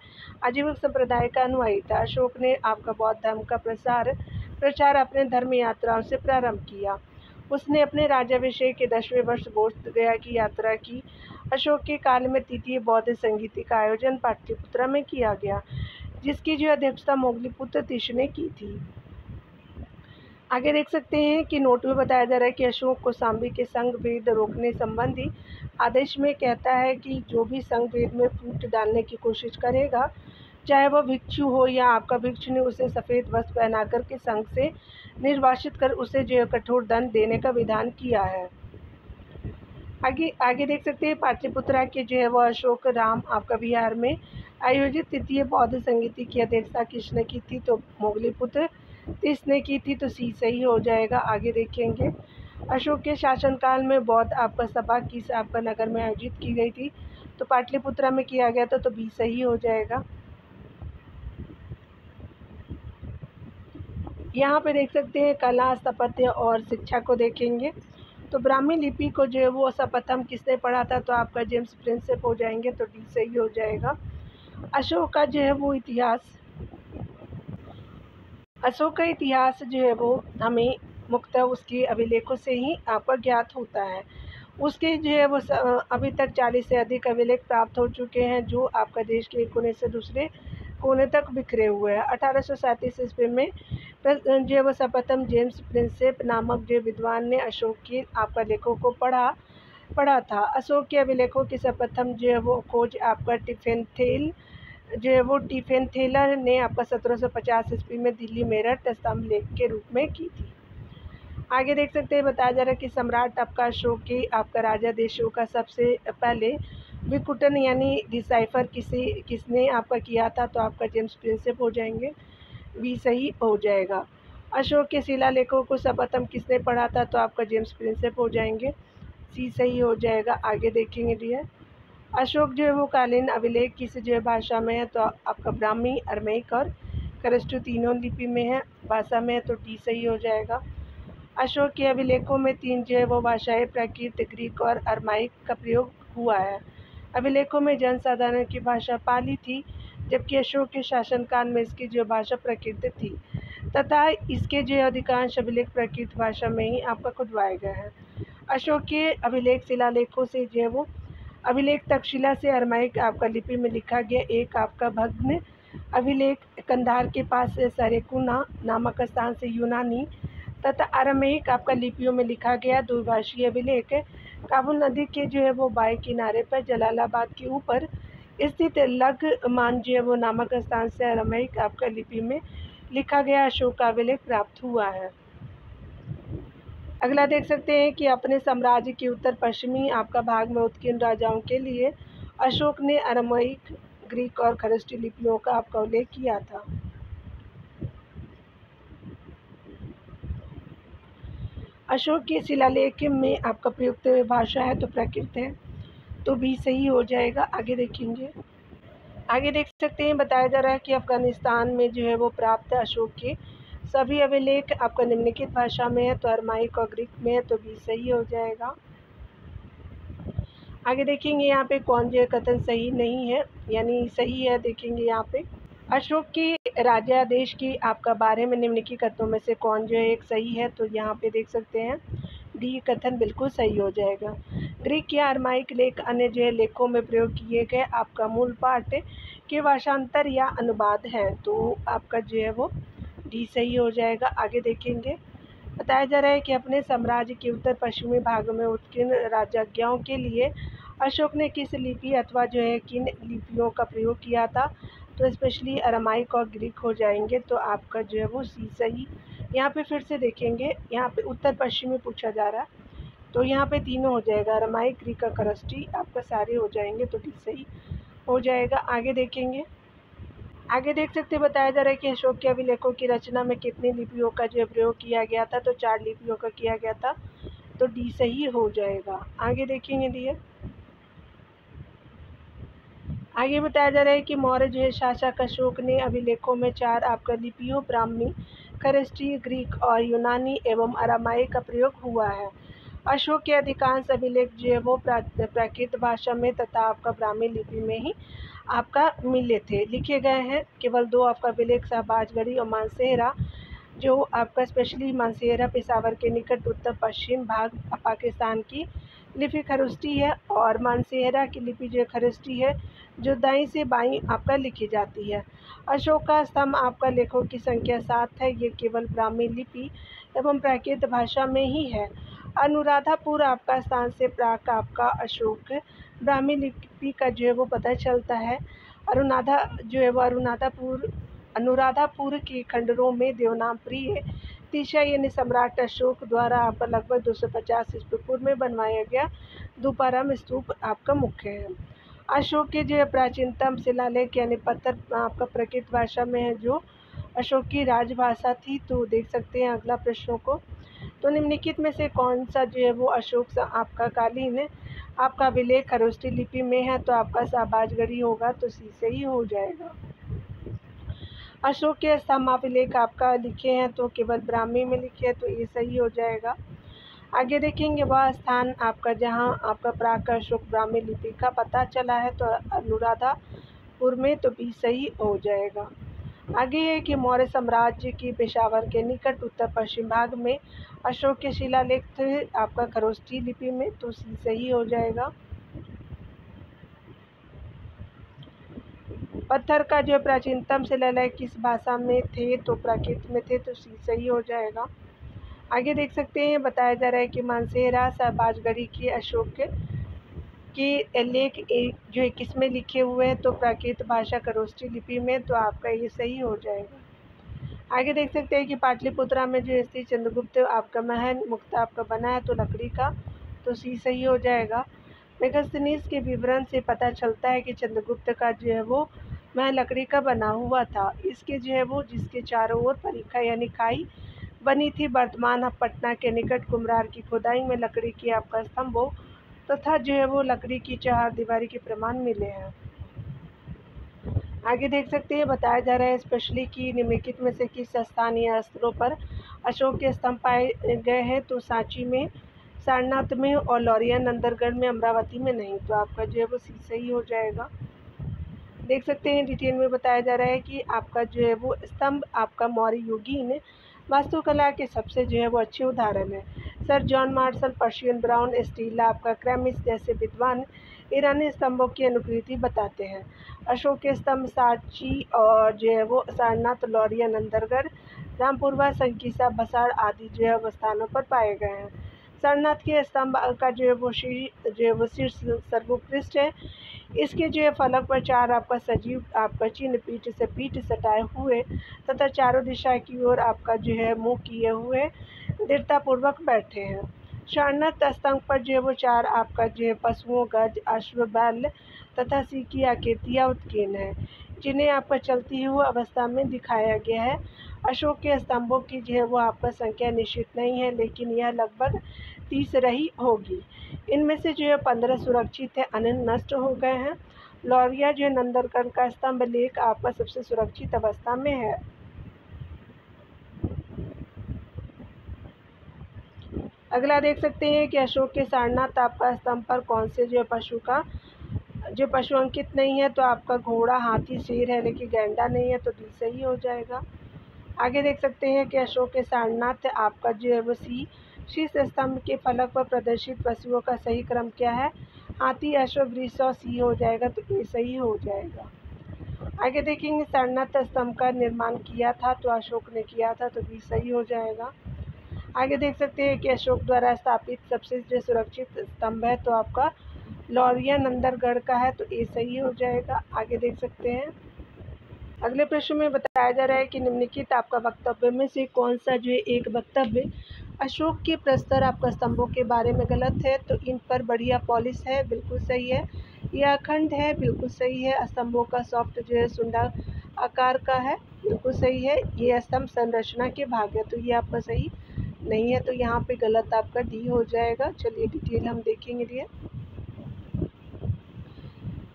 आजीविक संप्रदाय का अनुयायी था। अशोक ने आपका बौद्ध धर्म का प्रचार अपने धर्म यात्राओं से प्रारंभ किया। उसने अपने राज्याभिषेक के 10वें वर्ष बोध गया की यात्रा की। अशोक के काल में तृतीय बौद्ध संगीति का आयोजन पाटलिपुत्रा में किया गया, जिसकी जो अध्यक्षता मोगलीपुत्र तीसरे ने की थी। आगे देख सकते हैं कि नोट में बताया जा रहा है कि अशोक कौशाम्बी के संघ भेद रोकने संबंधी आदेश में कहता है कि जो भी संघ भेद में फूट डालने की कोशिश करेगा, चाहे वह भिक्षु हो या आपका भिक्षु ने उसे सफ़ेद वस्त्र पहनाकर के संघ से निर्वासित कर उसे जो कठोर दंड देने का विधान किया है। आगे देख सकते हैं पाटलिपुत्रा के जो है वह अशोक राम आपका बिहार में आयोजित तृतीय बौद्ध संगीति की अध्यक्षता किसने की थी? तो मोगलीपुत्र तीसरे की थी, तो सी सही हो जाएगा। आगे देखेंगे अशोक के शासनकाल में बौद्ध आपका सभा किस आपका नगर में आयोजित की गई थी? तो पाटलिपुत्रा में किया गया था, तो बी सही हो जाएगा। यहाँ पे देख सकते हैं कला, स्थापत्य और शिक्षा को देखेंगे। तो ब्राह्मी लिपि को जो है वो सर्वप्रथम किसने पढ़ा था? तो आपका जेम्स प्रिंसेप हो जाएंगे, तो डी सही हो जाएगा। अशोक का जो है वो इतिहास, अशोक का इतिहास जो है वो हमें मुख्यतः उसके अभिलेखों से ही आपका ज्ञात होता है। उसके जो है वो अभी तक 40 से अधिक अभिलेख प्राप्त हो चुके हैं, जो आपका देश के एक कोने से दूसरे कोने तक बिखरे हुए हैं। 1837 ईस्वी में जो है वो सर्वप्रथम जेम्स प्रिंसेप नामक जो विद्वान ने अशोक के आपका लेखों को पढ़ा था। अशोक के अभिलेखों की सर्वप्रथम जो है वो खोज आपका टिफेंथेल जो है वो टिफेंथेलर ने आपका 1750 ईस्वी में दिल्ली मेरठ स्तंभ लेख के रूप में की थी। आगे देख सकते हैं बताया जा रहा है कि सम्राट आपका अशोक के आपका राजा देशों का सबसे पहले विकुटन यानी डिसाइफर किसने आपका किया था? तो आपका जेम्स प्रिंसेप हो जाएंगे, भी सही हो जाएगा। अशोक के शिलालेखों को सर्वप्रथम किसने पढ़ा था? तो आपका जेम्स प्रिंसेप हो जाएंगे, सी सही हो जाएगा। आगे देखेंगे डियर अशोक जो है वो कालीन अभिलेख किस जो है भाषा में है? तो आपका ब्राह्मी, अरमैक और खरष्टु तीनों लिपि में है, भाषा में है, तो डी सही हो जाएगा। अशोक के अभिलेखों में 3 जो है वो भाषाएं प्राकृत, ग्रीक और अरमाइक का प्रयोग हुआ है। अभिलेखों में जनसाधारण की भाषा पाली थी, जबकि अशोक के शासनकाल में इसकी जो भाषा प्राकृत थी तथा इसके जो अधिकांश अभिलेख प्राकृत भाषा में ही आपका खुदवाए गए हैं। अशोक के अभिलेख शिलालेखों से जो है वो अभिलेख तक्षशिला से अरमाइक आपका लिपि में लिखा गया एक आपका भग्न अभिलेख कंधार के पास सरेकुना नामक स्थान से यूनानी तथा अरमेक आपका लिपियों में लिखा गया द्विभाषीय अभिलेख काबुल नदी के जो है वो बाएं किनारे पर जलालाबाद के ऊपर स्थित लगमान जो है वो नामक स्थान से अरमेक आपका लिपि में लिखा गया अशोक का अभिलेख प्राप्त हुआ है। अगला देख सकते हैं कि अपने साम्राज्य के उत्तर पश्चिमी आपका भाग में उत्कीर्ण राजाओं के लिए अशोक ने अरमाइक, ग्रीक और खरष्टी लिपियों का आपका उल्लेख किया था। अशोक के शिलालेख में आपका प्रयुक्त भाषा है तो प्राकृत है, तो भी सही हो जाएगा। आगे देखेंगे, आगे देख सकते हैं बताया जा रहा है कि अफगानिस्तान में जो है वो प्राप्त अशोक के सभी अभिलेख आपका निम्नलिखित भाषा में है, तो अरमाइक और ग्रीक में है, तो भी सही हो जाएगा। आगे देखेंगे यहाँ पे कौन जो कथन सही नहीं है यानी सही है। देखेंगे यहाँ पे अशोक की राज्यादेश की आपका बारे में निम्नलिखित कथनों में से कौन जो है एक सही है? तो यहाँ पे देख सकते हैं डी कथन बिल्कुल सही हो जाएगा। ग्रीक या अरमाइक लेख अन्य जो है लेखों में प्रयोग किए गए आपका मूल पाठ के भाषांतर या अनुवाद है, तो आपका जो है वो डी सही हो जाएगा। आगे देखेंगे बताया जा रहा है कि अपने साम्राज्य के उत्तर पश्चिमी भाग में उत्कीर्ण राजज्ञाओं के लिए अशोक ने किस लिपि अथवा जो है किन लिपियों का प्रयोग किया था? तो स्पेशली अरमाइक और ग्रीक हो जाएंगे, तो आपका जो है वो सी सही। यहाँ पे फिर से देखेंगे, यहाँ पे उत्तर पश्चिमी पूछा जा रहा है, तो यहाँ पे तीनों हो जाएगा, अरमाइक, ग्रीक और खरष्टी आपका सारे हो जाएंगे, तो डी सही हो जाएगा। आगे देखेंगे, आगे देख सकते हैं बताया जा रहा है कि अशोक के अभिलेखों की रचना में कितनी लिपियों का जो प्रयोग किया गया था, तो 4 लिपियों का किया गया था, तो डी सही हो जाएगा। आगे देखेंगे डियर, आगे बताया जा रहा है कि मौर्य जो है शासक अशोक ने अभिलेखों में 4 आपका लिपियों ब्राह्मी, खरष्टी, ग्रीक और यूनानी एवं अरामाइक का प्रयोग हुआ है। अशोक के अधिकांश अभिलेख जो है वो प्राकृत भाषा में तथा आपका ब्राह्मी लिपि में ही आपका मिले थे, लिखे गए हैं। केवल 2 आपका अभिलेख शाहबाजगढ़ी और मानसेहरा, जो आपका स्पेशली मानसेहरा पेशावर के निकट उत्तर पश्चिम भाग पाकिस्तान की लिपि खरुष्टी है, और मानसेहरा की लिपि जो खरुष्टी है, जो दाईं से बाईं आपका लिखी जाती है। अशोक का स्तंभ आपका लेखों की संख्या 7 है, ये केवल ब्राह्मी लिपि एवं प्राकृत भाषा में ही है। अनुराधापुर आपका स्थान से प्राक आपका अशोक ब्राह्मी लिपि का जो है वो पता चलता है। अनुराधापुर के खंडरों में देवनाम प्रिय तीसरा यानी सम्राट अशोक द्वारा आपका लगभग 250 ईस्वी पूर्व में बनवाया गया दुपाराम स्तूप आपका मुख्य है। अशोक के जो प्राचीनतम शिलालेख यानी पत्थर आपका प्राकृत भाषा में है, जो अशोक की राजभाषा थी। तो देख सकते हैं अगला प्रश्नों को, तो निम्नलिखित में से कौन सा जो है वो अशोक आपका कालीन है आपका अभिलेख खरोष्टी लिपि में है, तो आपका शाहबाजगढ़ी होगा, तो सी से ही हो जाएगा। अशोक के स्तंभ अभिलेख आपका लिखे हैं तो केवल ब्राह्मी में लिखे हैं, तो ये सही हो जाएगा। आगे देखेंगे वह स्थान आपका जहां आपका प्राक अशोक ब्राह्मी लिपि का पता चला है, तो अनुराधापुर में, तो बी सही हो जाएगा। आगे है कि मौर्य साम्राज्य की पेशावर के निकट उत्तर पश्चिम भाग में अशोक के शिलालेख थे आपका खरोष्टी लिपि में, तो सी सही हो जाएगा। पत्थर का जो प्राचीनतम शिलालेख किस भाषा में थे, तो प्राकृत में थे, तो सी सही हो जाएगा। आगे देख सकते हैं बताया जा रहा है कि मानसेहरा शाहबाजगढ़ी के अशोक के लेख जो किस में लिखे हुए हैं, तो प्राकृत भाषा खरोष्टी लिपि में, तो आपका ये सही हो जाएगा। आगे देख सकते हैं कि पाटलिपुत्रा में जो स्थित चंद्रगुप्त आपका महल मुक्त आपका बना है, तो लकड़ी का, तो सी सही हो जाएगा। मेगास्थनीज के विवरण से पता चलता है कि चंद्रगुप्त का जो है वो महल लकड़ी का बना हुआ था। इसके जो है वो जिसके चारों ओर परीखा यानी खाई बनी थी। वर्तमान पटना के निकट कुम्हरार की खुदाई में लकड़ी की आपका स्तंभों तथा जो है वो लकड़ी की चहारदीवारी के प्रमाण मिले हैं। आगे देख सकते हैं बताया जा रहा है स्पेशली कि निम्नलिखित में से किस स्थानीय स्थलों पर अशोक के स्तंभ पाए गए हैं, तो सांची में, सारनाथ में और लौरिया नंदरगढ़ में, अमरावती में नहीं, तो आपका जो है वो सी सही हो जाएगा। देख सकते हैं डिटेल में बताया जा रहा है कि आपका जो है वो स्तंभ आपका मौर्य युगीन वास्तुकला के सबसे जो है वो अच्छे उदाहरण है। Sir John Marshall, Percy Brown, Stella आपका क्रेमिस जैसे विद्वान ईरानी स्तंभों की अनुकृति बताते हैं। अशोक के स्तंभ सांची और जो है वो सारनाथ, लौरिया नंदरगढ़, रामपुरवा, संकीसा, बसाड़ आदि जो है वो स्थानों पर पाए गए हैं। सारनाथ के स्तंभ का जो है वो शीर्ष सर्वोत्कृष्ट है। इसके जो है फलक पर 4 आपका सजीव आपका चिन्ह पीठ से पीठ सटाए हुए तथा चारों दिशा की ओर आपका जो है मुंह किए हुए दृढ़तापूर्वक बैठे हैं। सारनाथ स्तंभ पर जो है वो 4 आपका जो है पशुओं, गज, अश्व, बैल तथा सिंह की आकृतियाँ उत्कीर्ण है, जिन्हें आपका चलती हुई अवस्था में दिखाया गया है। अशोक के स्तंभों की जो है वो आपका संख्या निश्चित नहीं है, लेकिन यह लगभग 30 रही होगी। इनमें से जो है 15 सुरक्षित है, अन्य नष्ट हो गए हैं। लौरिया जो है नंदरगढ़ का स्तंभ लेख आपका सबसे सुरक्षित अवस्था में है। अगला देख सकते हैं कि अशोक के सारनाथ आपका स्तंभ पर कौन से जो पशु का जो पशु अंकित नहीं है, तो आपका घोड़ा, हाथी, शेर है, लेकिन गैंडा नहीं है, तो डी सही हो जाएगा। आगे देख सकते हैं कि अशोक के सारनाथ आपका जो है वो शीर्ष स्तंभ के फलक पर प्रदर्शित पशुओं का सही क्रम क्या है, हाथी, अश्व, वृष और सी हो जाएगा, तो ये सही हो जाएगा। आगे देखेंगे सारनाथ स्तंभ का निर्माण किया था, तो अशोक ने किया था, तो बी सही हो जाएगा। आगे देख सकते हैं कि अशोक द्वारा स्थापित सबसे जो सुरक्षित स्तंभ है, तो आपका लौरिया नंदरगढ़ का है, तो ये सही हो जाएगा। आगे देख सकते हैं अगले प्रश्न में बताया जा रहा है कि निम्नलिखित आपका वक्तव्य में से कौन सा जो है एक वक्तव्य अशोक के प्रस्तर आपका स्तंभों के बारे में गलत है, तो इन पर बढ़िया पॉलिश है, बिल्कुल सही है। यह अखंड है, बिल्कुल सही है। स्तंभों का सॉफ्ट जो है सुंडा आकार का है, बिल्कुल सही है। ये स्तंभ संरचना के भाग है, तो ये आपका सही नहीं है, तो यहाँ पे गलत आपका डी हो जाएगा। चलिए डिटेल हम देखेंगे डियर।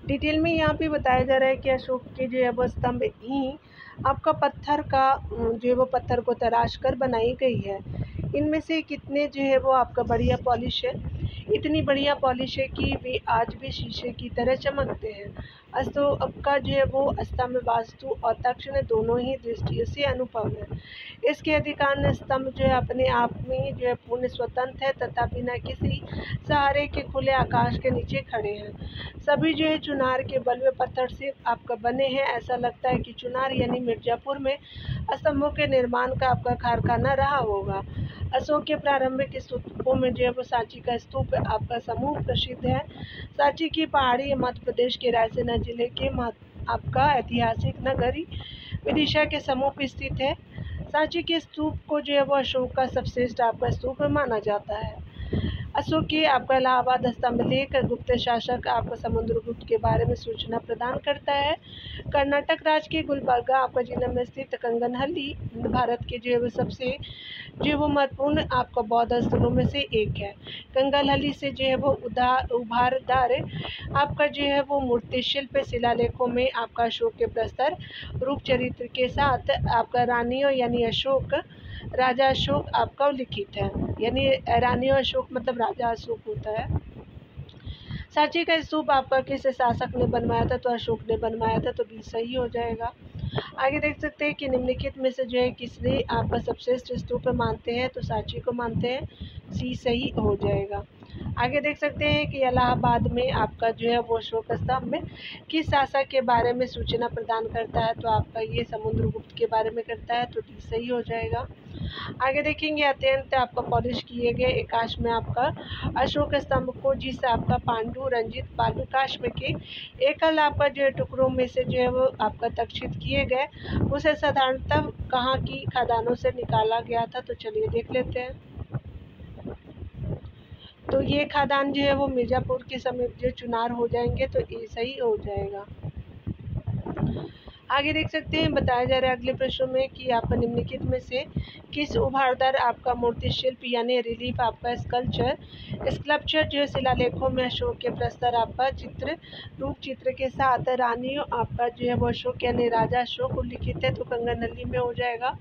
डिटेल में यहाँ पे बताया जा रहा है कि अशोक के जो है वो स्तंभ ही आपका पत्थर का जो है वो पत्थर को तराश कर बनाई गई है। इनमें से कितने जो है वो आपका बढ़िया पॉलिश है, इतनी बढ़िया पॉलिश है कि वे आज भी शीशे की तरह चमकते हैं। अशोक का जो है वो स्तंभ वास्तु और दक्षिण दोनों ही दृष्टियों से अनुपम है। इसके अधिकांश स्तंभ जो है अपने आप में जो है पूर्ण स्वतंत्र है तथा बिना किसी सहारे के खुले आकाश के नीचे खड़े हैं। सभी जो है चुनार के बलुए पत्थर से आपका बने हैं। ऐसा लगता है कि चुनार यानी मिर्जापुर में स्तंभों के निर्माण का आपका कारखाना रहा होगा। अशोक के प्रारंभिक स्तूपों में जो है वो सांची का स्तूप आपका समूह प्रसिद्ध है। सांची की पहाड़ी मध्य प्रदेश के रायसेन जिले के आपका ऐतिहासिक नगरी विदिशा के समूह पर स्थित है। सांची के स्तूप को जो है वो अशोक का सबश्रेष्ठ आपका स्तूप माना जाता है। अशोक की आपका इलाहाबाद स्तंभ लेख गुप्त शासक आपका समुद्रगुप्त के बारे में सूचना प्रदान करता है। कर्नाटक राज्य के गुलबर्गा आपका जिला में स्थित कंगनहल्ली भारत के जो है वो सबसे जो है वो महत्वपूर्ण आपका बौद्ध स्थलों में से एक है। कंगनहल्ली से जो है वो उभारदार आपका जो है वो मूर्ति शिल्प शिलालेखों में आपका अशोक के प्रस्तर रूप चरित्र के साथ आपका रानियों यानी अशोक राजा अशोक आपका लिखित है, यानी रानियों अशोक मतलब राजा अशोक होता है। सांची का स्तूप आपका किस शासक ने बनवाया था, तो अशोक ने बनवाया था, तो बी सही हो जाएगा। आगे देख सकते हैं कि निम्नलिखित में से जो है किसने आपका सबश्रेष्ठ स्तूप मानते हैं, तो सांची को मानते हैं, सी सही हो जाएगा। आगे देख सकते हैं कि इलाहाबाद में आपका जो है वो अशोक स्तंभ में किस शासक के बारे में सूचना प्रदान करता है, तो आपका ये समुद्रगुप्त के बारे में करता है, तो डी सही हो जाएगा। आगे देखेंगे अत्यंत आपका पॉलिश किए गए एकाश में आपका अशोक स्तंभ को जिस आपका पांडु रंजित बालुकाश में के एकल आपका जो है टुकड़ों में से जो है वो आपका तक्षित किए गए, उसे साधारणतः कहाँ की खदानों से निकाला गया था, तो चलिए देख लेते हैं। तो ये खदान जो है वो मिर्जापुर के समीप जो चुनार हो जाएंगे, तो ये सही हो जाएगा। आगे देख सकते हैं बताया जा रहा है अगले प्रश्न में कि आपका निम्नलिखित में से किस उभारदार आपका मूर्ति शिल्प यानी रिलीफ आपका स्कल्पचर जो है शिलालेखों में अशोक के प्रस्तर आपका चित्र रूप चित्र के साथ रानियों आपका जो है वो अशोक यानी राजा अशोक उल्लिखित है, तो कंगनहल्ली में हो जाएगा,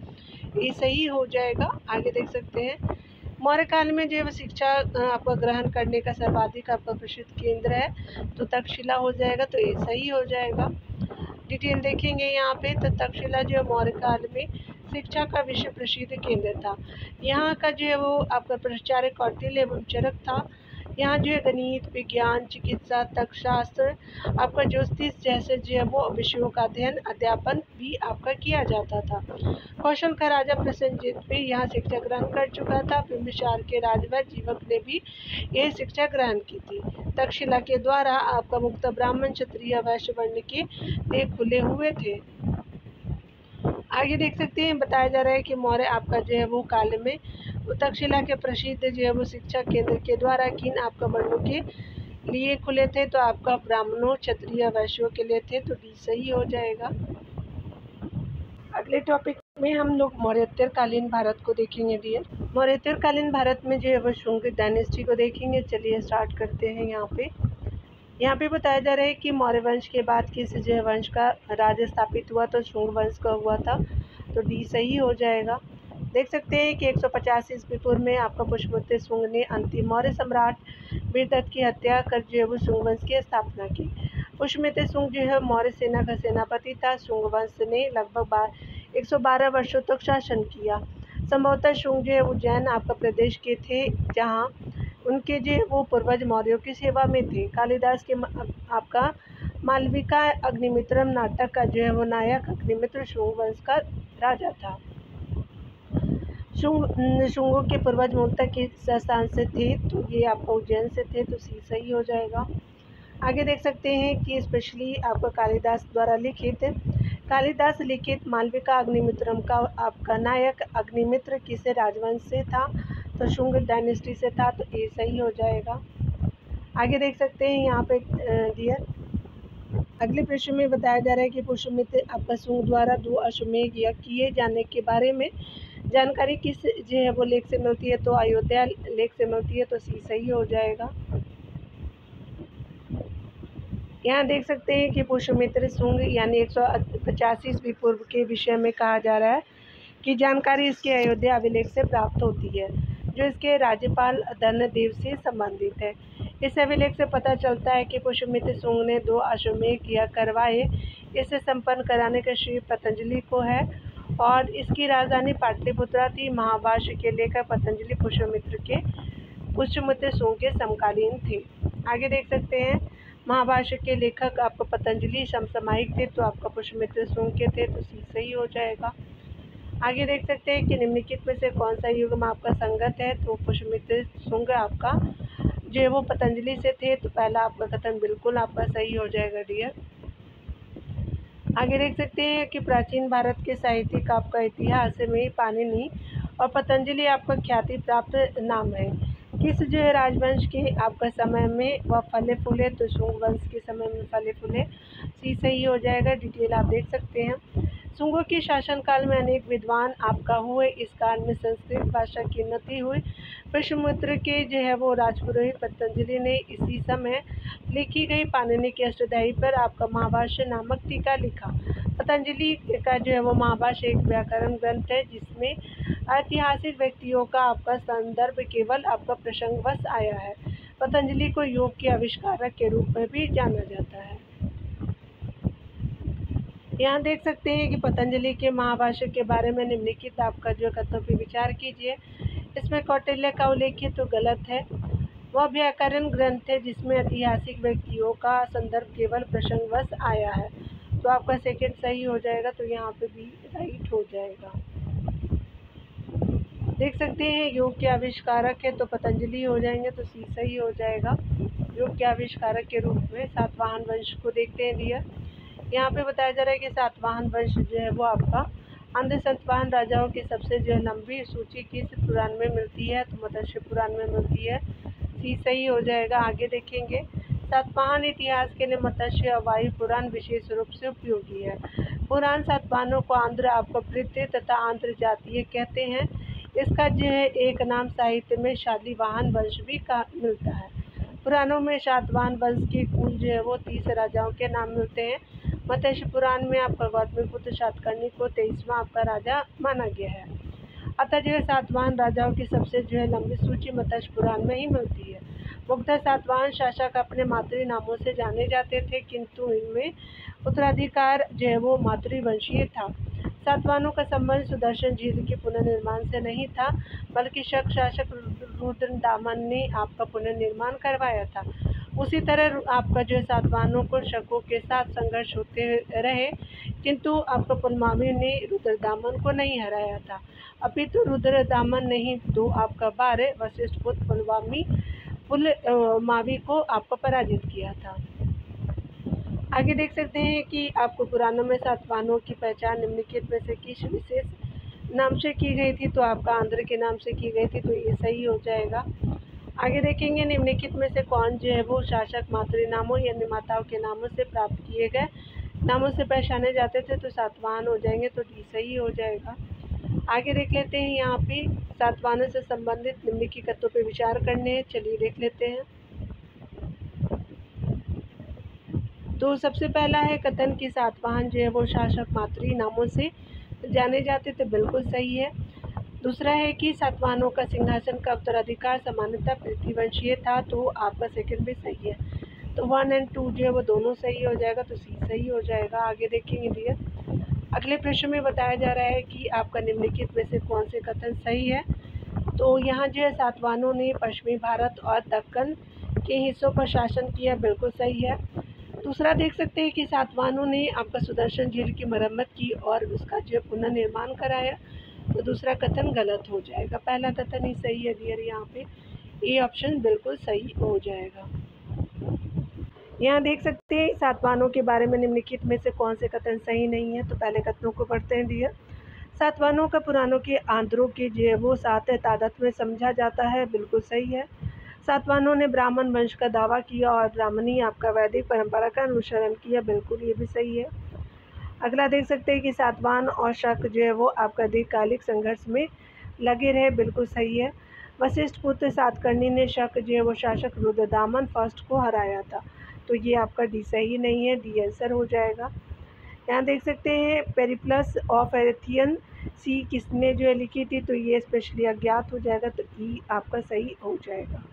ये सही हो जाएगा। आगे देख सकते हैं मौर्य काल में जो है शिक्षा आपका ग्रहण करने का सर्वाधिक आपका प्रसिद्ध केंद्र है, तो तक्षशिला हो जाएगा, तो ये सही हो जाएगा। डिटेल देखेंगे यहाँ पे, तो तक्षशिला जो है मौर्य काल में शिक्षा का विश्व प्रसिद्ध केंद्र था। यहाँ का जो है वो आपका प्राचार्य कौटिल्य एवं चरक था। यहाँ जो है गणित विज्ञान चिकित्सा तर्कशास्त्र आपका ज्योतिष जैसे जो है वो विषयों का अध्ययन अध्यापन भी आपका किया जाता था। कौशल का राजा प्रसेनजीत भी यहाँ शिक्षा ग्रहण कर चुका था। बिंबिसार के राजवंश जीवक ने भी यह शिक्षा ग्रहण की थी। तक्षशिला के द्वारा आपका मुक्त ब्राह्मण क्षत्रिय वैश्य वर्ण के लिए खुले हुए थे। आगे देख सकते हैं बताया जा रहा है कि मौर्य आपका जो है वो काल में तक्षशिला के प्रसिद्ध जो है वो शिक्षा केंद्र के द्वारा किन आपका वर्णों के लिए खुले थे, तो आपका ब्राह्मणों क्षत्रिय वैश्यों के लिए थे, तो डी सही हो जाएगा। अगले टॉपिक में हम लोग मौर्योत्तर कालीन भारत को देखेंगे डियर। मौर्योत्तर कालीन भारत में जो है वो शुंग डायनेस्टी को देखेंगे। चलिए स्टार्ट करते हैं। यहाँ पे बताया जा रहा है कि मौर्य वंश के बाद किस जो है वंश का राज्य स्थापित हुआ, तो शुंग वंश का हुआ था, तो डी सही हो जाएगा। देख सकते हैं कि 150 ईस्वी पूर्व में आपका पुष्यमित्र शुंग ने अंतिम मौर्य सम्राट वीरदत्त की हत्या कर जो है वो शुंग वंश की स्थापना की। पुष्यमित्र शुंग जो है मौर्य सेना का सेनापति था। शुंग वंश ने लगभग 112 वर्षों तक शासन किया। संभवतः शुंग जो है उज्जैन आपका प्रदेश के थे, जहाँ उनके जो वो पूर्वज मौर्यों की सेवा में थे। कालिदास के आपका मालविका अग्निमित्रम नाटक का जो है वो नायक अग्निमित्र शुंग वंश का राजा था। शुंगों के पूर्वज मूलतः किस स्थान से थे, तो ये आपका उज्जैन से थे, तो सी सही हो जाएगा। आगे देख सकते हैं कि स्पेशली आपका कालिदास लिखित मालविका अग्निमित्रम का आपका नायक अग्निमित्र किस राजवंश से था, तो शुंग डायनेस्टी से था, तो ये सही हो जाएगा। आगे देख सकते हैं यहाँ पे डियर अगले प्रश्न में बताया जा रहा है कि पुष्यमित्र आपका शुंग द्वारा 2 अश्वमेध यज्ञ किए जाने के बारे में जानकारी किस जो है वो लेख से मिलती है? तो अयोध्या लेख से मिलती है, तो सी सही हो जाएगा। यहाँ देख सकते हैं कि पुष्यमित्र शुंग यानी 185 ईस्वी पूर्व के विषय में कहा जा रहा है कि जानकारी इसके अयोध्या अभिलेख से प्राप्त होती है, जो इसके राज्यपाल धनदेव से संबंधित है। इस अभिलेख से पता चलता है कि पुष्यमित्र शुंग ने 2 अश्वमेध यज्ञ करवाए। इसे संपन्न कराने का श्रेय पतंजलि को है और इसकी राजधानी पाटलिपुत्रा थी। महाभाष्य के लेखक पतंजलि पुष्यमित्र शुंग के समकालीन थे। आगे देख सकते हैं महाभाष्य के लेखक आपका पतंजलि समसामयिक थे, तो आपका पुष्यमित्र शुंग के थे, तो सी सही हो जाएगा। आगे देख सकते हैं कि निम्नलिखित में से कौन सा युग्म आपका संगत है? तो पुष्यमित्र शुंग आपका जो है वो पतंजलि से थे, तो पहला आपका कथन बिल्कुल आपका सही हो जाएगा डियर। आगे देख सकते हैं कि प्राचीन भारत के साहित्यिक आपका इतिहास में पाणिनि और पतंजलि आपका ख्याति प्राप्त नाम है। किस जो है राजवंश के आपका समय में वह फले फूले? तो शुंग वंश के समय में फले फूले, सी सही हो जाएगा। डिटेल आप देख सकते हैं। शुंगों के शासनकाल में अनेक विद्वान आपका हुए। इस काल में संस्कृत भाषा की उन्नति हुई। पुष्यमित्र के जो है वो राजपुरोहित पतंजलि ने इसी समय लिखी गई पाणिनि की अष्टाध्यायी पर आपका महाभाष्य नामक टीका लिखा। पतंजलि का जो है वो महाभाष्य एक व्याकरण ग्रंथ है जिसमें ऐतिहासिक व्यक्तियों का आपका संदर्भ केवल आपका प्रसंगवश आया है। पतंजलि को योग के आविष्कारक के रूप में भी जाना जाता है। यहाँ देख सकते हैं कि पतंजलि के महाभाष्य के बारे में निम्नलिखित आपका जो कथनों पर विचार कीजिए। इसमें कौटिल्य का उल्लेख तो गलत है। वह व्याकरण ग्रंथ है जिसमें ऐतिहासिक व्यक्तियों का संदर्भ केवल प्रसंगवश आया है, तो आपका सेकंड सही हो जाएगा। तो यहाँ पे भी राइट हो जाएगा। देख सकते हैं योग के आविष्कारक है तो पतंजलि हो जाएंगे, तो सी सही हो जाएगा। योग के आविष्कारक के रूप में सातवाहन वंश को देखते हैं डियर। यहाँ पे बताया जा रहा है कि सातवाहन वंश जो है वो आपका अंध सातवाहन राजाओं की सबसे जो है लंबी सूची किस पुराण में मिलती है? तो मत्स्य पुराण में मिलती है, सी सही हो जाएगा। आगे देखेंगे सातवाहन इतिहास के लिए मत्स्य और वायु पुराण विशेष रूप से उपयोगी है। पुराण सातवाहनों को आंध्र आपका पृथ्वी तथा आंध्र जातीय कहते हैं। इसका जो है एक नाम साहित्य में शालिवाहन वंश भी मिलता है। पुराणों में सातवाहन वंश के कुल जो है वो 30 राजाओं के नाम मिलते हैं। मत्स्य पुराण में आपका गौतमीपुत्र सातकर्णी को 23वां आपका राजा माना गया है। अतः जो है सातवाहन राजाओं की सबसे जो है लंबी सूची मत्स्य पुराण में ही मिलती है। मुख्यतः सातवाहन शासक अपने मातृ नामों से जाने जाते थे, किंतु इनमें उत्तराधिकार जो है वो मातृवंशीय था। सातवाहनों का संबंध सुदर्शन झील के पुनर्निर्माण से नहीं था, बल्कि शक शासक रुद्रदामन ने आपका पुनर्निर्माण करवाया था। उसी तरह आपका जो है सातवाहनों को शकों के साथ संघर्ष होते रहे, किंतु आपका पुलमावी ने रुद्रदामन को नहीं हराया था। अपितु रुद्रदामन ने ही तो आपका 12 वशिष्ठ पुत्र पुलमावी को आपको पराजित किया था। आगे देख सकते हैं कि आपको पुराणों में सातवाहनों की पहचान निम्नलिखित में से किस विशेष नाम से की गई थी? तो आपका आंध्र के नाम से की गई थी, तो ये सही हो जाएगा। आगे देखेंगे निम्नलिखित में से कौन जो है वो शासक मातृ नामों या निर्माताओं के नामों से प्राप्त किए गए नामों से पहचाने जाते थे? तो सातवाहन हो जाएंगे, तो डी सही हो जाएगा। आगे देख लेते हैं यहाँ पे सातवाहनों से संबंधित निम्नलिखित कथनों पर विचार करने हैं। चलिए देख लेते हैं। तो सबसे पहला है कथन कि सातवाहन जो है वो शासक मातृ नामों से जाने जाते थे, बिल्कुल सही है। दूसरा है कि सातवाहनों का सिंहासन का उत्तराधिकार सामान्यतः पृथ्वीवंशीय था, तो आपका सेकंड भी सही है। तो 1 और 2 जो है वो दोनों सही हो जाएगा, तो सी सही हो जाएगा। आगे देखेंगे डियर। अगले प्रश्न में बताया जा रहा है कि आपका निम्नलिखित में से कौन से कथन सही है? तो यहाँ जो है सातवाहनों ने पश्चिमी भारत और दक्कन के हिस्सों पर शासन किया, बिल्कुल सही है। दूसरा देख सकते हैं कि सातवाहनों ने आपका सुदर्शन झील की मरम्मत की और उसका जो पुनर्निर्माण कराया, तो दूसरा कथन गलत हो जाएगा। पहला कथन ही सही है डियर। यहाँ पे ए ऑप्शन बिल्कुल सही हो जाएगा। यहाँ देख सकते हैं सातवाहनों के बारे में निम्नलिखित में से कौन से कथन सही नहीं है? तो पहले कथनों को पढ़ते हैं डियर। सातवाहनों का पुराणों के आंध्रों के जो है वो 7 तादाद में समझा जाता है, बिल्कुल सही है। सातवाहनों ने ब्राह्मण वंश का दावा किया और ब्राह्मणी आपका वैदिक परंपरा का अनुसरण किया। बिल्कुल ये भी सही है। अगला देख सकते हैं कि सातवाहन और शक जो है वो आपका दीर्घकालिक संघर्ष में लगे रहे। बिल्कुल सही है। वशिष्ठ पुत्र सातकर्णी ने शक जो है वो शासक रुद्रदामन फर्स्ट को हराया था। तो ये आपका डी सही नहीं है, डी आंसर हो जाएगा। यहाँ देख सकते हैं पेरिप्लस ऑफ एरेथियन सी किसने जो है लिखी थी, तो ये स्पेशली अज्ञात हो जाएगा, तो ई आपका सही हो जाएगा।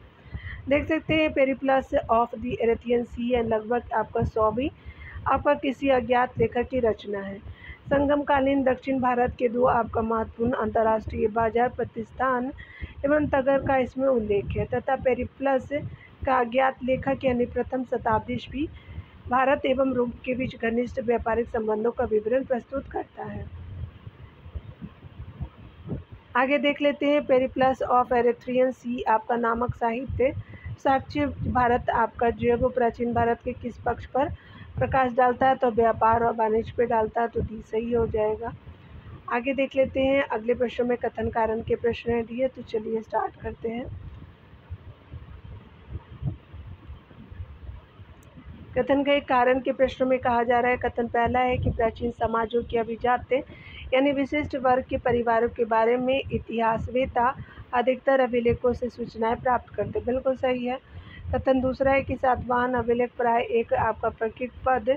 देख सकते हैं पेरिप्लस ऑफ द एरेथियन सी है लगभग आपका 100वीं आपका किसी अज्ञात लेखक की रचना है। संगमकालीन दक्षिण भारत के 2 आपका महत्वपूर्ण अंतर्राष्ट्रीय बाजार प्रतिष्ठान एवं तगर का इसमें उल्लेख है तथा पेरिप्लस का अज्ञात लेखक यानी प्रथम शताब्दी ईस्वी भारत एवं रोम के बीच घनिष्ठ व्यापारिक संबंधों का विवरण प्रस्तुत करता है। आगे देख लेते हैं पेरिप्लस ऑफ एरेथ्रियन सी आपका नामक साहित्य साक्ष्य भारत आपका जो है वो प्राचीन भारत के किस पक्ष पर प्रकाश डालता है, तो व्यापार और वाणिज्य पे डालता है, तो डी सही हो जाएगा। आगे देख लेते हैं अगले प्रश्न में कथन कारण के प्रश्न है दिए, तो चलिए स्टार्ट करते हैं। कथन के कारण के प्रश्नों में कहा जा रहा है, कथन पहला है कि प्राचीन समाजों की अभिजात्य यानी विशिष्ट वर्ग के परिवारों के बारे में इतिहासवेता अधिकतर अभिलेखों से सूचनाएं प्राप्त करते। बिल्कुल सही है। कथन दूसरा है कि सातवाहन अभिलेख प्राय एक आपका प्रकृत पद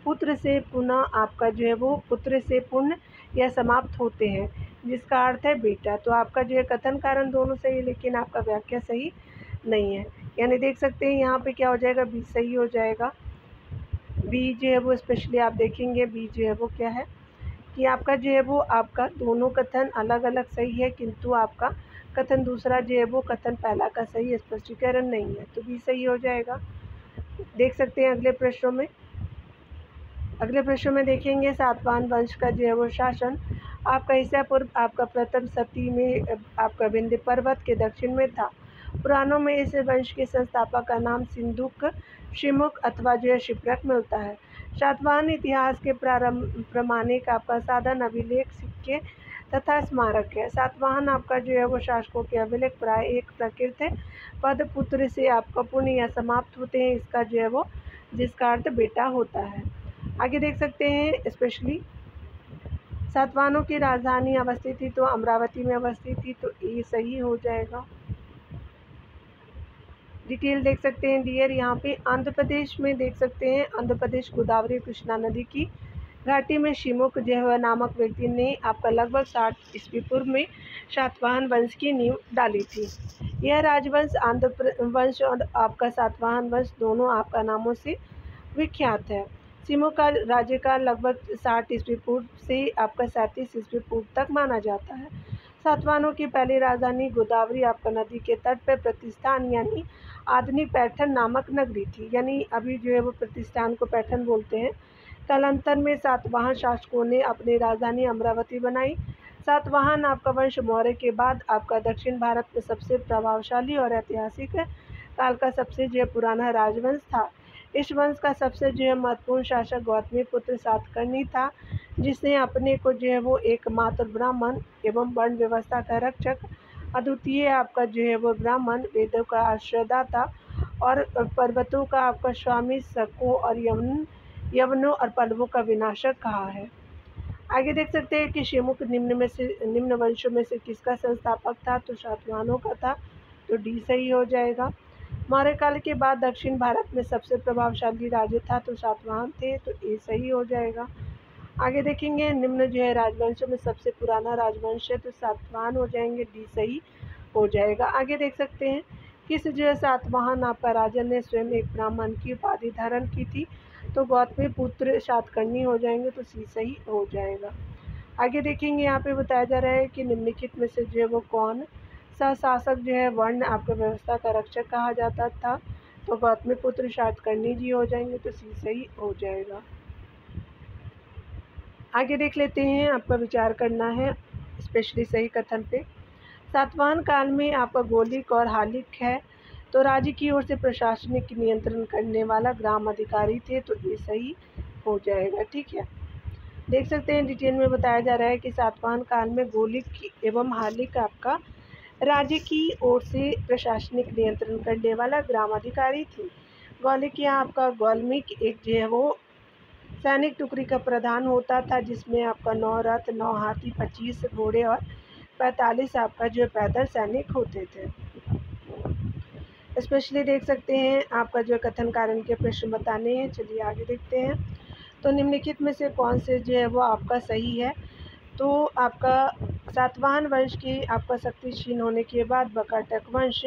पुत्र से पुनः आपका जो है वो पुत्र से पूर्ण या समाप्त होते हैं, जिसका अर्थ है बेटा। तो आपका जो है कथन कारण दोनों सही है, लेकिन आपका व्याख्या सही नहीं है। यानी देख सकते हैं यहाँ पे क्या हो जाएगा, बी सही हो जाएगा। बी जो है वो स्पेशली आप देखेंगे, बी जो है वो क्या है कि आपका जो है वो आपका दोनों कथन अलग अलग सही है, किंतु आपका कथन दूसरा जो है वो कथन पहला का सही स्पष्टीकरण नहीं है, तो बी सही हो जाएगा। देख सकते हैं अगले प्रश्नों में। अगले प्रश्न में देखेंगे सातवाहन वंश का जो है वो शासन आपका ईसा पूर्व आपका प्रथम शती में आपका विंध्य पर्वत के दक्षिण में था। पुराणों में इस वंश के संस्थापक का नाम सिंधुक, शिमुक अथवा जो है शिप्रक मिलता है। सातवाहन इतिहास के प्रामाणिक आपका साधन अभिलेख, सिक्के तथा स्मारक है। सातवाहन आपका जो है वो शासकों के अभिलेख प्राय एक प्रकृत पद पुत्र से आपका पूर्ण या समाप्त होते हैं, इसका जो है वो जिसका अर्थ बेटा होता है। आगे देख सकते हैं स्पेशली सातवाहनों की राजधानी अवस्थित थी, तो अमरावती में अवस्थित थी, तो ये सही हो जाएगा। डिटेल देख सकते हैं डियर यहाँ पे आंध्र प्रदेश में देख सकते हैं, आंध्र प्रदेश गोदावरी कृष्णा नदी की घाटी में शिमुक जो है नामक व्यक्ति ने आपका लगभग 60 ईस्वी पूर्व में सातवाहन वंश की नींव डाली थी। यह राजवंश आंध्र वंश और आपका सातवाहन वंश दोनों आपका नामों से विख्यात है। शिमुक का राज्यकाल लगभग 60 ईस्वी पूर्व से आपका 37 ईस्वी पूर्व तक माना जाता है। सातवाहनों की पहली राजधानी गोदावरी आपका नदी के तट पर प्रतिष्ठान यानी आधुनिक पैठन नामक नगरी थी, यानी अभी जो है वो प्रतिष्ठान को पैठन बोलते हैं। कालांतर में सातवाहन शासकों ने अपनी राजधानी अमरावती बनाई। सातवाहन आपका वंश मौर्य के बाद आपका दक्षिण भारत में सबसे प्रभावशाली और ऐतिहासिक काल का सबसे जो है पुराना राजवंश था। इस वंश का सबसे जो है महत्वपूर्ण शासक गौतमी पुत्र सातकर्णी था, जिसने अपने को जो है वो एकमात्र ब्राह्मण एवं वर्ण व्यवस्था का रक्षक, अद्वितीय आपका जो है वो ब्राह्मण, वेदों का आश्रयदाता और पर्वतों का आपका स्वामी, शकों और यवनों और पल्लवों का विनाशक कहा है। आगे देख सकते हैं कि शिमुक निम्न वंशों में से किसका संस्थापक था, तो सातवाहनों का था, तो डी सही हो जाएगा। मौर्य काल के बाद दक्षिण भारत में सबसे प्रभावशाली राज्य था, तो सातवाहन थे, तो ए सही हो जाएगा। आगे देखेंगे निम्न जो है राजवंशों में सबसे पुराना राजवंश है, तो सातवाहन हो जाएंगे, डी सही हो जाएगा। आगे देख सकते हैं किस जो है सातवाहन आपका राजा ने स्वयं एक ब्राह्मण की उपाधि धारण की थी, तो गौतमी पुत्र सातकर्णी हो जाएंगे, तो सी सही हो जाएगा। आगे देखेंगे यहाँ पे बताया जा रहा है कि निम्नलिखित में से जो है वो कौन सा शासक जो है वर्ण आपका व्यवस्था का रक्षक कहा जाता था, तो गौतमी पुत्र सातकर्णी जी हो जाएंगे, तो सी सही हो जाएगा। आगे देख लेते हैं, आपका विचार करना है स्पेशली सही कथन पे। सातवाहन काल में आपका गोलिक और हालिक है, तो राज्य की ओर से प्रशासनिक नियंत्रण करने वाला ग्राम अधिकारी थे, तो ये सही हो जाएगा। ठीक है, देख सकते हैं डिटेल में बताया जा रहा है कि सातवाहन काल में गोलिक एवं हालिक आपका राज्य की ओर से प्रशासनिक नियंत्रण करने वाला ग्रामाधिकारी थी। गौलिक या आपका गौलमिक एक जो है वो सैनिक टुकड़ी का प्रधान होता था, जिसमें आपका 9 रथ, 9 हाथी, 25 घोड़े और 45 आपका जो पैदल सैनिक होते थे। स्पेशली देख सकते हैं आपका जो कथन कारण के प्रश्न बताने हैं। चलिए आगे देखते हैं। तो निम्नलिखित में से कौन से जो है वो आपका सही है। तो आपका सातवाहन वंश की आपका शक्ति क्षीण होने के बाद वाकाटक वंश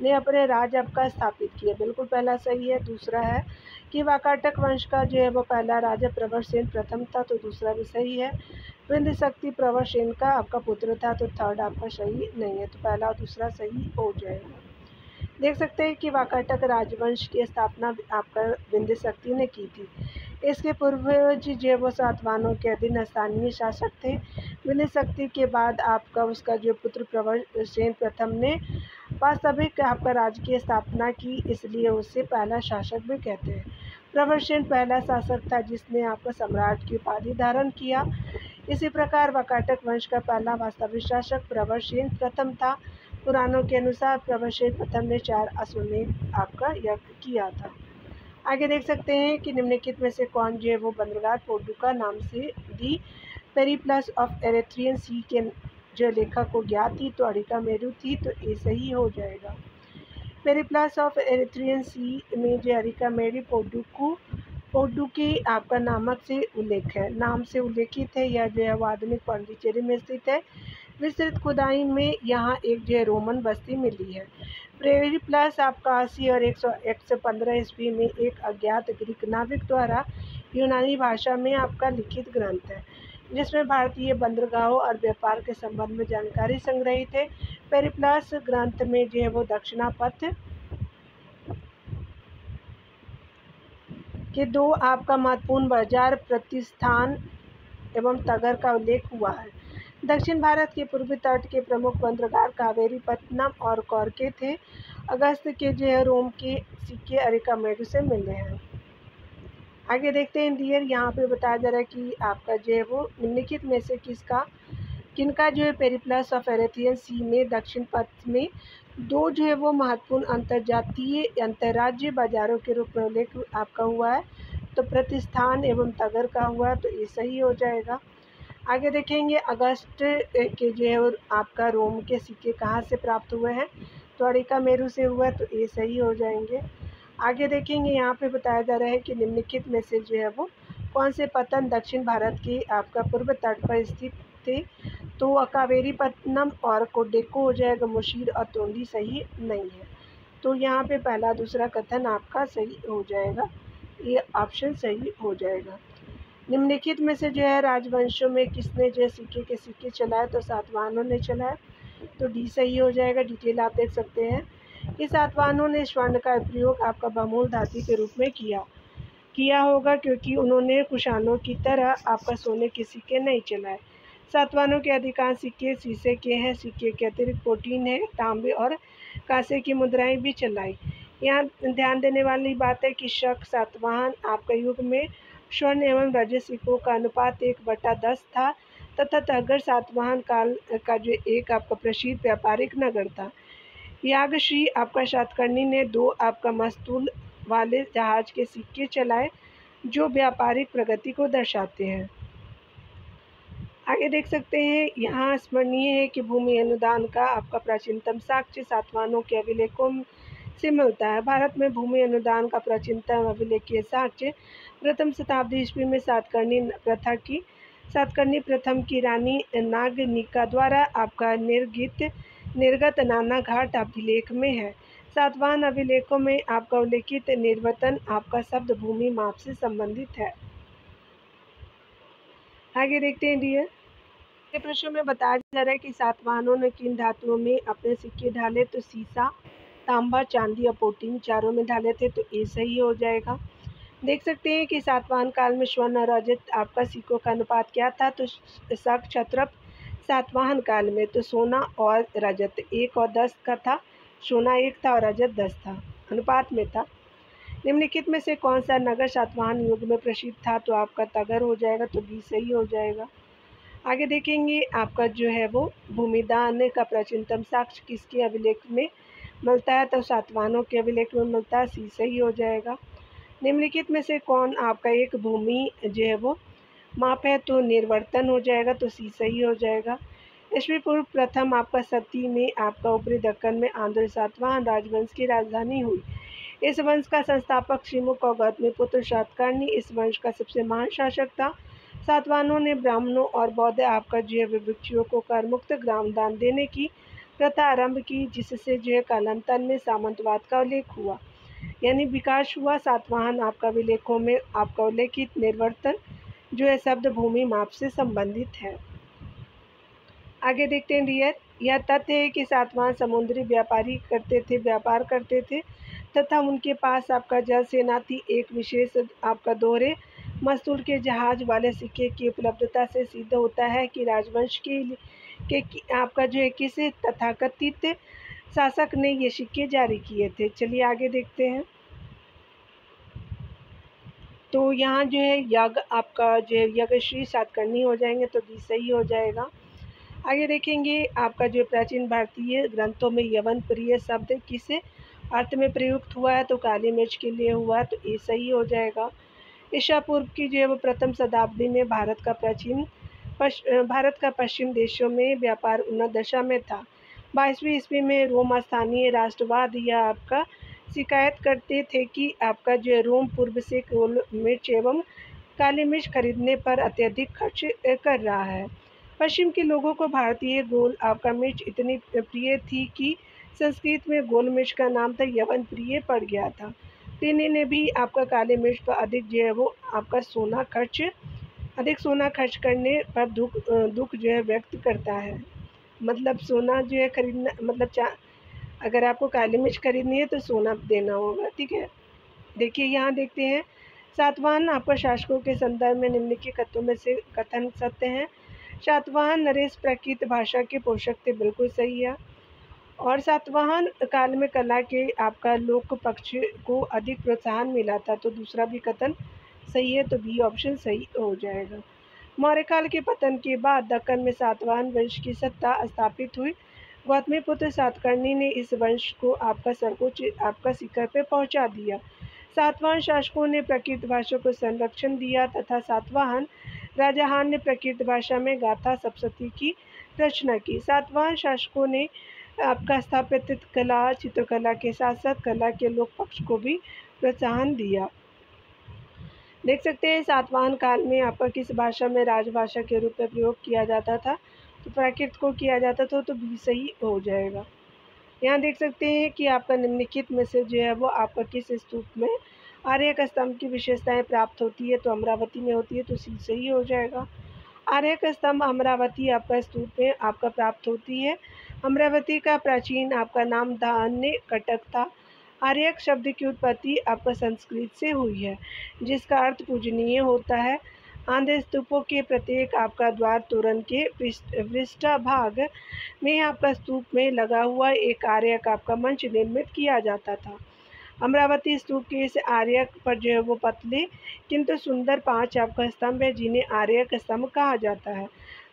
ने अपने राज आपका स्थापित किया, बिल्कुल पहला सही है। दूसरा है कि वाकाटक वंश का जो है वो पहला राजा प्रवरसेन प्रथम था, तो दूसरा भी सही है। विंध्य शक्ति प्रवरसेन का आपका पुत्र था, तो थर्ड आपका सही नहीं है, तो पहला और दूसरा सही हो जाएगा। देख सकते हैं कि वाकाटक राजवंश की स्थापना आपका विंध्य शक्ति ने की थी। इसके पूर्वज जो वो सातवाहनों के अधीन स्थानीय शासक थे। विंध्य शक्ति के बाद आपका उसका जो पुत्र प्रवरसेन प्रथम ने वास्तविक आपका राज्य की स्थापना की, इसलिए उसे पहला शासक भी कहते हैं। प्रवरसेन पहला शासक था जिसने आपका सम्राट की उपाधि धारण किया। इसी प्रकार वाकाटक वंश का पहला वास्तविक शासक प्रवरसेन प्रथम था। पुराणों के अनुसार प्रवरसेन प्रथम ने 4 अश्वमेध आपका यज्ञ किया था। आगे देख सकते हैं कि निम्नलिखित में से कौन जो है वो बंदरगाह पोर्टुगा नाम से दी पेरिप्लस ऑफ एरिथ्रियन सी के जो लेखक को ज्ञात थी, तो अरिका मेरू थी, तो ये सही हो जाएगा। पेरिप्लस ऑफ एरिथ्रियन सी में जो अरिका मेरी पोर्टुकी आपका नामक से उल्लेख है, नाम से उल्लेखित है। यह जो है वो आधुनिक पांडिचेरी में स्थित है। विस्तृत खुदाई में यहाँ एक जो है रोमन बस्ती मिली है। पेरिप्लस आपका 80 और 115 ईस्वी में एक अज्ञात ग्रीक नाविक द्वारा यूनानी भाषा में आपका लिखित ग्रंथ है, जिसमें भारतीय बंदरगाहों और व्यापार के संबंध में जानकारी संग्रहित है। पेरिप्लस ग्रंथ में जो है वो दक्षिणापथ के 2 आपका महत्वपूर्ण बाजार प्रतिष्ठान एवं तगर का उल्लेख हुआ है। दक्षिण भारत के पूर्वी तट के प्रमुख बंदरगाह कावेरीपत्तनम और कोरके थे। अगस्त के जो है रोम के सिक्के अरिका मेरू से मिले हैं। आगे देखते हैं डियर, यहाँ पे बताया जा रहा है कि आपका जो है वो निम्नलिखित में से किनका जो है पेरिप्लस ऑफ एरिथ्रियन सी में दक्षिण पथ में 2 जो है वो महत्वपूर्ण अंतर्जातीय अंतर्राज्यीय बाजारों के रूप में उल्लेख आपका हुआ है, तो प्रतिष्ठान एवं तगर का हुआ है, तो ये सही हो जाएगा। आगे देखेंगे अगस्त के जो है आपका रोम के सिक्के कहाँ से प्राप्त हुए हैं, तो अरिका मेरू से हुआ है, तो ये सही हो जाएंगे। आगे देखेंगे यहाँ पे बताया जा रहा है कि निम्नलिखित में से जो है वो कौन से पत्तन दक्षिण भारत के आपका पूर्व तट पर स्थित थे, तो कावेरीपत्तनम और कोडेको हो जाएगा। मुशीर और तोंडी सही नहीं है, तो यहाँ पे पहला दूसरा कथन आपका सही हो जाएगा, ये ऑप्शन सही हो जाएगा। निम्नलिखित में से जो है राजवंशों में किसने जो है सिक्के चलाए, तो सातवाहनों ने चलाए, तो डी सही हो जाएगा। डिटेल आप देख सकते हैं कि सातवाहनों ने स्वर्ण का प्रयोग आपका बहुमूल्य धातु के रूप में किया होगा, क्योंकि उन्होंने कुषाणों की तरह आपका सोने के सिक्के नहीं चलाए। सातवाहनों के अधिकांश सिक्के शीशे के हैं। सिक्के के अतिरिक्त प्रोटीन है, तांबे और कांसे की मुद्राएं भी चलाई। यहाँ ध्यान देने वाली बात है कि शक सातवाहन आपका युग में स्वर्ण एवं रजत सिक्कों का अनुपात 1/10 था, तथा तगर सातवाहन काल का जो एक आपका प्रसिद्ध व्यापारिक नगर था। यागश्री आपका सातकर्णी ने 2 आपका मस्तूल वाले जहाज के सिक्के चलाए, जो व्यापारिक प्रगति को दर्शाते हैं। आगे देख सकते हैं, यहाँ स्मरणीय है कि भूमि अनुदान का आपका प्राचीनतम साक्ष्य सातवाहनों के अभिलेखों से मिलता है। भारत में भूमि अनुदान का प्राचीनतम अभिलेखीय साक्ष्य प्रथम शताब्दी ईस्वी में सातकर्णी प्रथम की रानी नागनिका द्वारा आपका निर्गत नाना घाट अभिलेख में है। सातवाहन अभिलेखों में आपका उल्लेखित निर्वतन आपका शब्द भूमि माप से संबंधित है। आगे देखते हैं डियर, ये प्रश्न में बताया जा रहा है कि सातवाहनों ने किन धातुओं में अपने सिक्के ढाले, तो सीसा, तांबा, चांदी और प्रोटीन चारों में ढाले थे, तो ये सही हो जाएगा। देख सकते हैं कि सातवाहन काल में स्वर्ण और रजत आपका सिक्कों का अनुपात क्या था, तो शक क्षत्रप सातवाहन काल में तो सोना और रजत 1 और 10 का था, सोना 1 था और रजत 10 था, अनुपात में था। निम्नलिखित में से कौन सा नगर सातवाहन युग में प्रसिद्ध था, तो आपका तगर हो जाएगा, तो बी सही हो जाएगा। आगे देखेंगे आपका जो है वो भूमिदान का प्राचीनतम साक्ष्य किसके अभिलेख में मिलता है, तो सातवाहनों के अभिलेख में मिलता है, सी सही हो जाएगा। निम्नलिखित में से कौन आपका एक भूमि जो है वो माप है, तो निर्वर्तन हो जाएगा, तो सी सही हो जाएगा। ईस्वी पूर्व प्रथम आपका सती में आपका ऊपरी दक्कन में आंध्र सातवाहन राजवंश की राजधानी हुई। इस वंश का संस्थापक शिमुक और गौतमीपुत्र सातकर्णी इस वंश का सबसे महान शासक था। सातवाहनों ने ब्राह्मणों और बौद्ध आपका जो है भिक्षुओं को कर मुक्त ग्राम दान देने की प्रथा आरंभ की, जिससे जो है कालांतर में सामंतवाद का उल्लेख हुआ, यानी विकास हुआ। सातवाहन आपका विलेखों में आपका उल्लेखित निर्वर्तन जो है शब्द भूमि माप से संबंधित है। आगे देखते हैं डियर, यह तथ्य है कि सातवाहन समुद्री व्यापार करते थे तथा उनके पास आपका जल सेना थी। एक विशेष आपका दोहरे मस्तूल के जहाज वाले सिक्के की उपलब्धता से सिद्ध होता है कि राजवंश के आपका जो है किस तथाकथित शासक ने ये सिक्के जारी किए थे। चलिए आगे देखते हैं। तो यहाँ जो है यज्ञ आपका जो है यज्ञश्री सातकर्णी हो जाएंगे, तो बी सही हो जाएगा। आगे देखेंगे आपका जो प्राचीन भारतीय ग्रंथों में यवन प्रिय शब्द किस अर्थ में प्रयुक्त हुआ है, तो काली मिर्च के लिए हुआ है, तो ये सही हो जाएगा। ईसा पूर्व की जो है वो प्रथम शताब्दी में भारत का पश्चिम देशों में व्यापार उन्नत दशा में था। 22वीं ईस्वी में रोम स्थानीय राष्ट्रवाद या आपका शिकायत करते थे कि आपका जो रोम पूर्व से गोल मिर्च एवं काली मिर्च खरीदने पर अत्यधिक खर्च कर रहा है। पश्चिम के लोगों को भारतीय गोल आपका मिर्च इतनी प्रिय थी कि संस्कृत में गोल मिर्च का नाम था यवन प्रिय पड़ गया था। इन्हीं ने भी आपका काली मिर्च पर अधिक जो है वो आपका सोना खर्च करने पर दुख जो है व्यक्त करता है। मतलब सोना जो है खरीदना, मतलब अगर आपको काली मिर्च खरीदनी है तो सोना देना होगा, ठीक है। देखिए यहाँ देखते हैं, सातवाहन आपका शासकों के संदर्भ में निम्नलिखित कथनों में से कथन सत्य हैं। सातवाहन नरेश प्राकृत भाषा के पोषक थे, बिल्कुल सही है। और सातवाहन काल में कला के आपका लोक पक्ष को अधिक प्रोत्साहन मिला था, तो दूसरा भी कथन सही है, तो बी ऑप्शन सही हो जाएगा। मौर्य काल के पतन के बाद दक्कन में सातवाहन वंश की सत्ता स्थापित हुई। गौतमीपुत्र सातकर्णी ने इस वंश को आपका सर्वोच्च आपका शिखर पर पहुंचा दिया। सातवाहन शासकों ने प्राकृत भाषा को संरक्षण दिया तथा सातवाहन राजाहान ने प्राकृत भाषा में गाथा सप्तशती की रचना की। सातवाहन शासकों ने आपका स्थापत्य कला चित्रकला के साथ साथ कला के लोक पक्ष को भी प्रोत्साहन दिया। देख सकते हैं सातवाहन काल में आपका किस भाषा में राजभाषा के रूप में प्रयोग किया जाता था, तो प्राकृत को किया जाता था, तो भी सही हो जाएगा। यहाँ देख सकते हैं कि आपका निम्नलिखित में से जो है वो आपका किस स्तूप में आर्यक स्तंभ की विशेषताएं प्राप्त होती है, तो अमरावती में होती है, तो सी सही हो जाएगा। आर्यक स्तंभ अमरावती आपका स्तूप में आपका प्राप्त होती है। अमरावती का प्राचीन आपका नाम धान्य कटक था। आर्यक शब्द की उत्पत्ति आपका संस्कृत से हुई है, जिसका अर्थ पूजनीय होता है। आंध्र स्तूपों के प्रत्येक आपका द्वार तोरण के पृष्ठभाग में आपका स्तूप में लगा हुआ एक आर्यक आपका मंच निर्मित किया जाता था। अमरावती स्तूप के इस आर्यक पर जो है वो पतले किंतु सुंदर 5 आपका स्तंभ है, जिन्हें आर्यक स्तंभ कहा जाता है।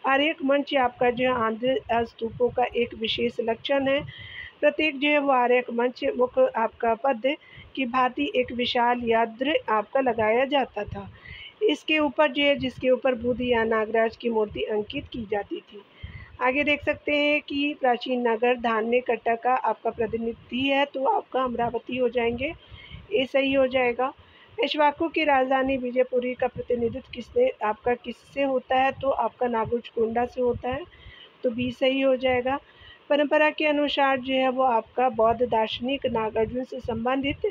आर्यक मंच आपका जो है आंध्र स्तूपों का एक विशेष लक्षण है। प्रत्येक जो है वो आर्यक मंच मुख्य आपका पद की भांति एक विशाल यंत्र आपका लगाया जाता था। इसके ऊपर जो है जिसके ऊपर बुद्ध या नागराज की मूर्ति अंकित की जाती थी। आगे देख सकते हैं कि प्राचीन नगर धान्य कट्टा का आपका प्रतिनिधि है, तो आपका अमरावती हो जाएंगे, ये सही हो जाएगा। इक्ष्वाकु की राजधानी विजयपुरी का प्रतिनिधित्व किससे होता है, तो आपका नागुचकोंडा से होता है, तो बी सही हो जाएगा। परंपरा के अनुसार जो है वो आपका बौद्ध दार्शनिक नागार्जुन से संबंधित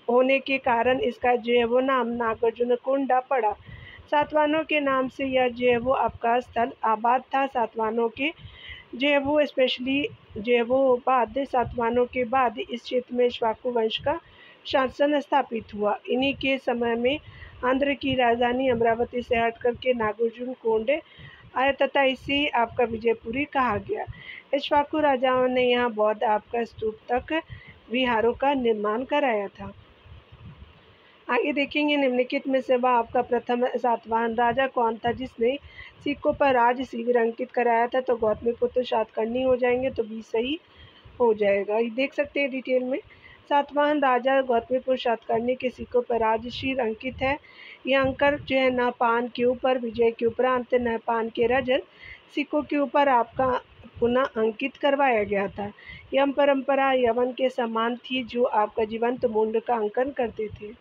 होने के कारण इसका जो है वो नाम नागार्जुनकोंडा पड़ा। सातवाहनों के नाम से यह जो है वो आपका स्थल आबाद था। सातवाहनों के जो है वो स्पेशली जो है वो बाद सातवाहनों के बाद इस क्षेत्र में इक्ष्वाकु वंश का शासन स्थापित हुआ। इन्हीं के समय में आंध्र की राजधानी अमरावती से हट करके नागार्जुनकोंडा आया तथा इसे आपका विजयपुरी कहा गया। इक्ष्वाकु राजाओं ने यहाँ बौद्ध आपका स्तूप तक विहारों का निर्माण कराया था। आगे देखेंगे निम्नलिखित में से वह आपका प्रथम सातवाहन राजा कौन था जिसने सिक्कों पर राज शिविर अंकित कराया था। तो गौतमीपुत्र सातकर्णी हो जाएंगे, तो बी सही हो जाएगा। ये देख सकते हैं डिटेल में। सातवाहन राजा गौतमीपुत्र सातकर्णी के सिक्कों पर राजशीर अंकित है। यह अंकर जो है न पान के ऊपर विजय के उपरांत न पान के रजत सिक्कों के ऊपर आपका पुनः अंकित करवाया गया था। यह परंपरा यवन के समान थी जो आपका जीवंत मुंड का अंकन करते थे।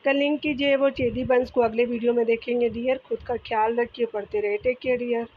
कल लिंक कीजिए वो चेदी वंश को अगले वीडियो में देखेंगे डियर। खुद का ख्याल रखिए, पढ़ते रहे, टेक केयर डियर।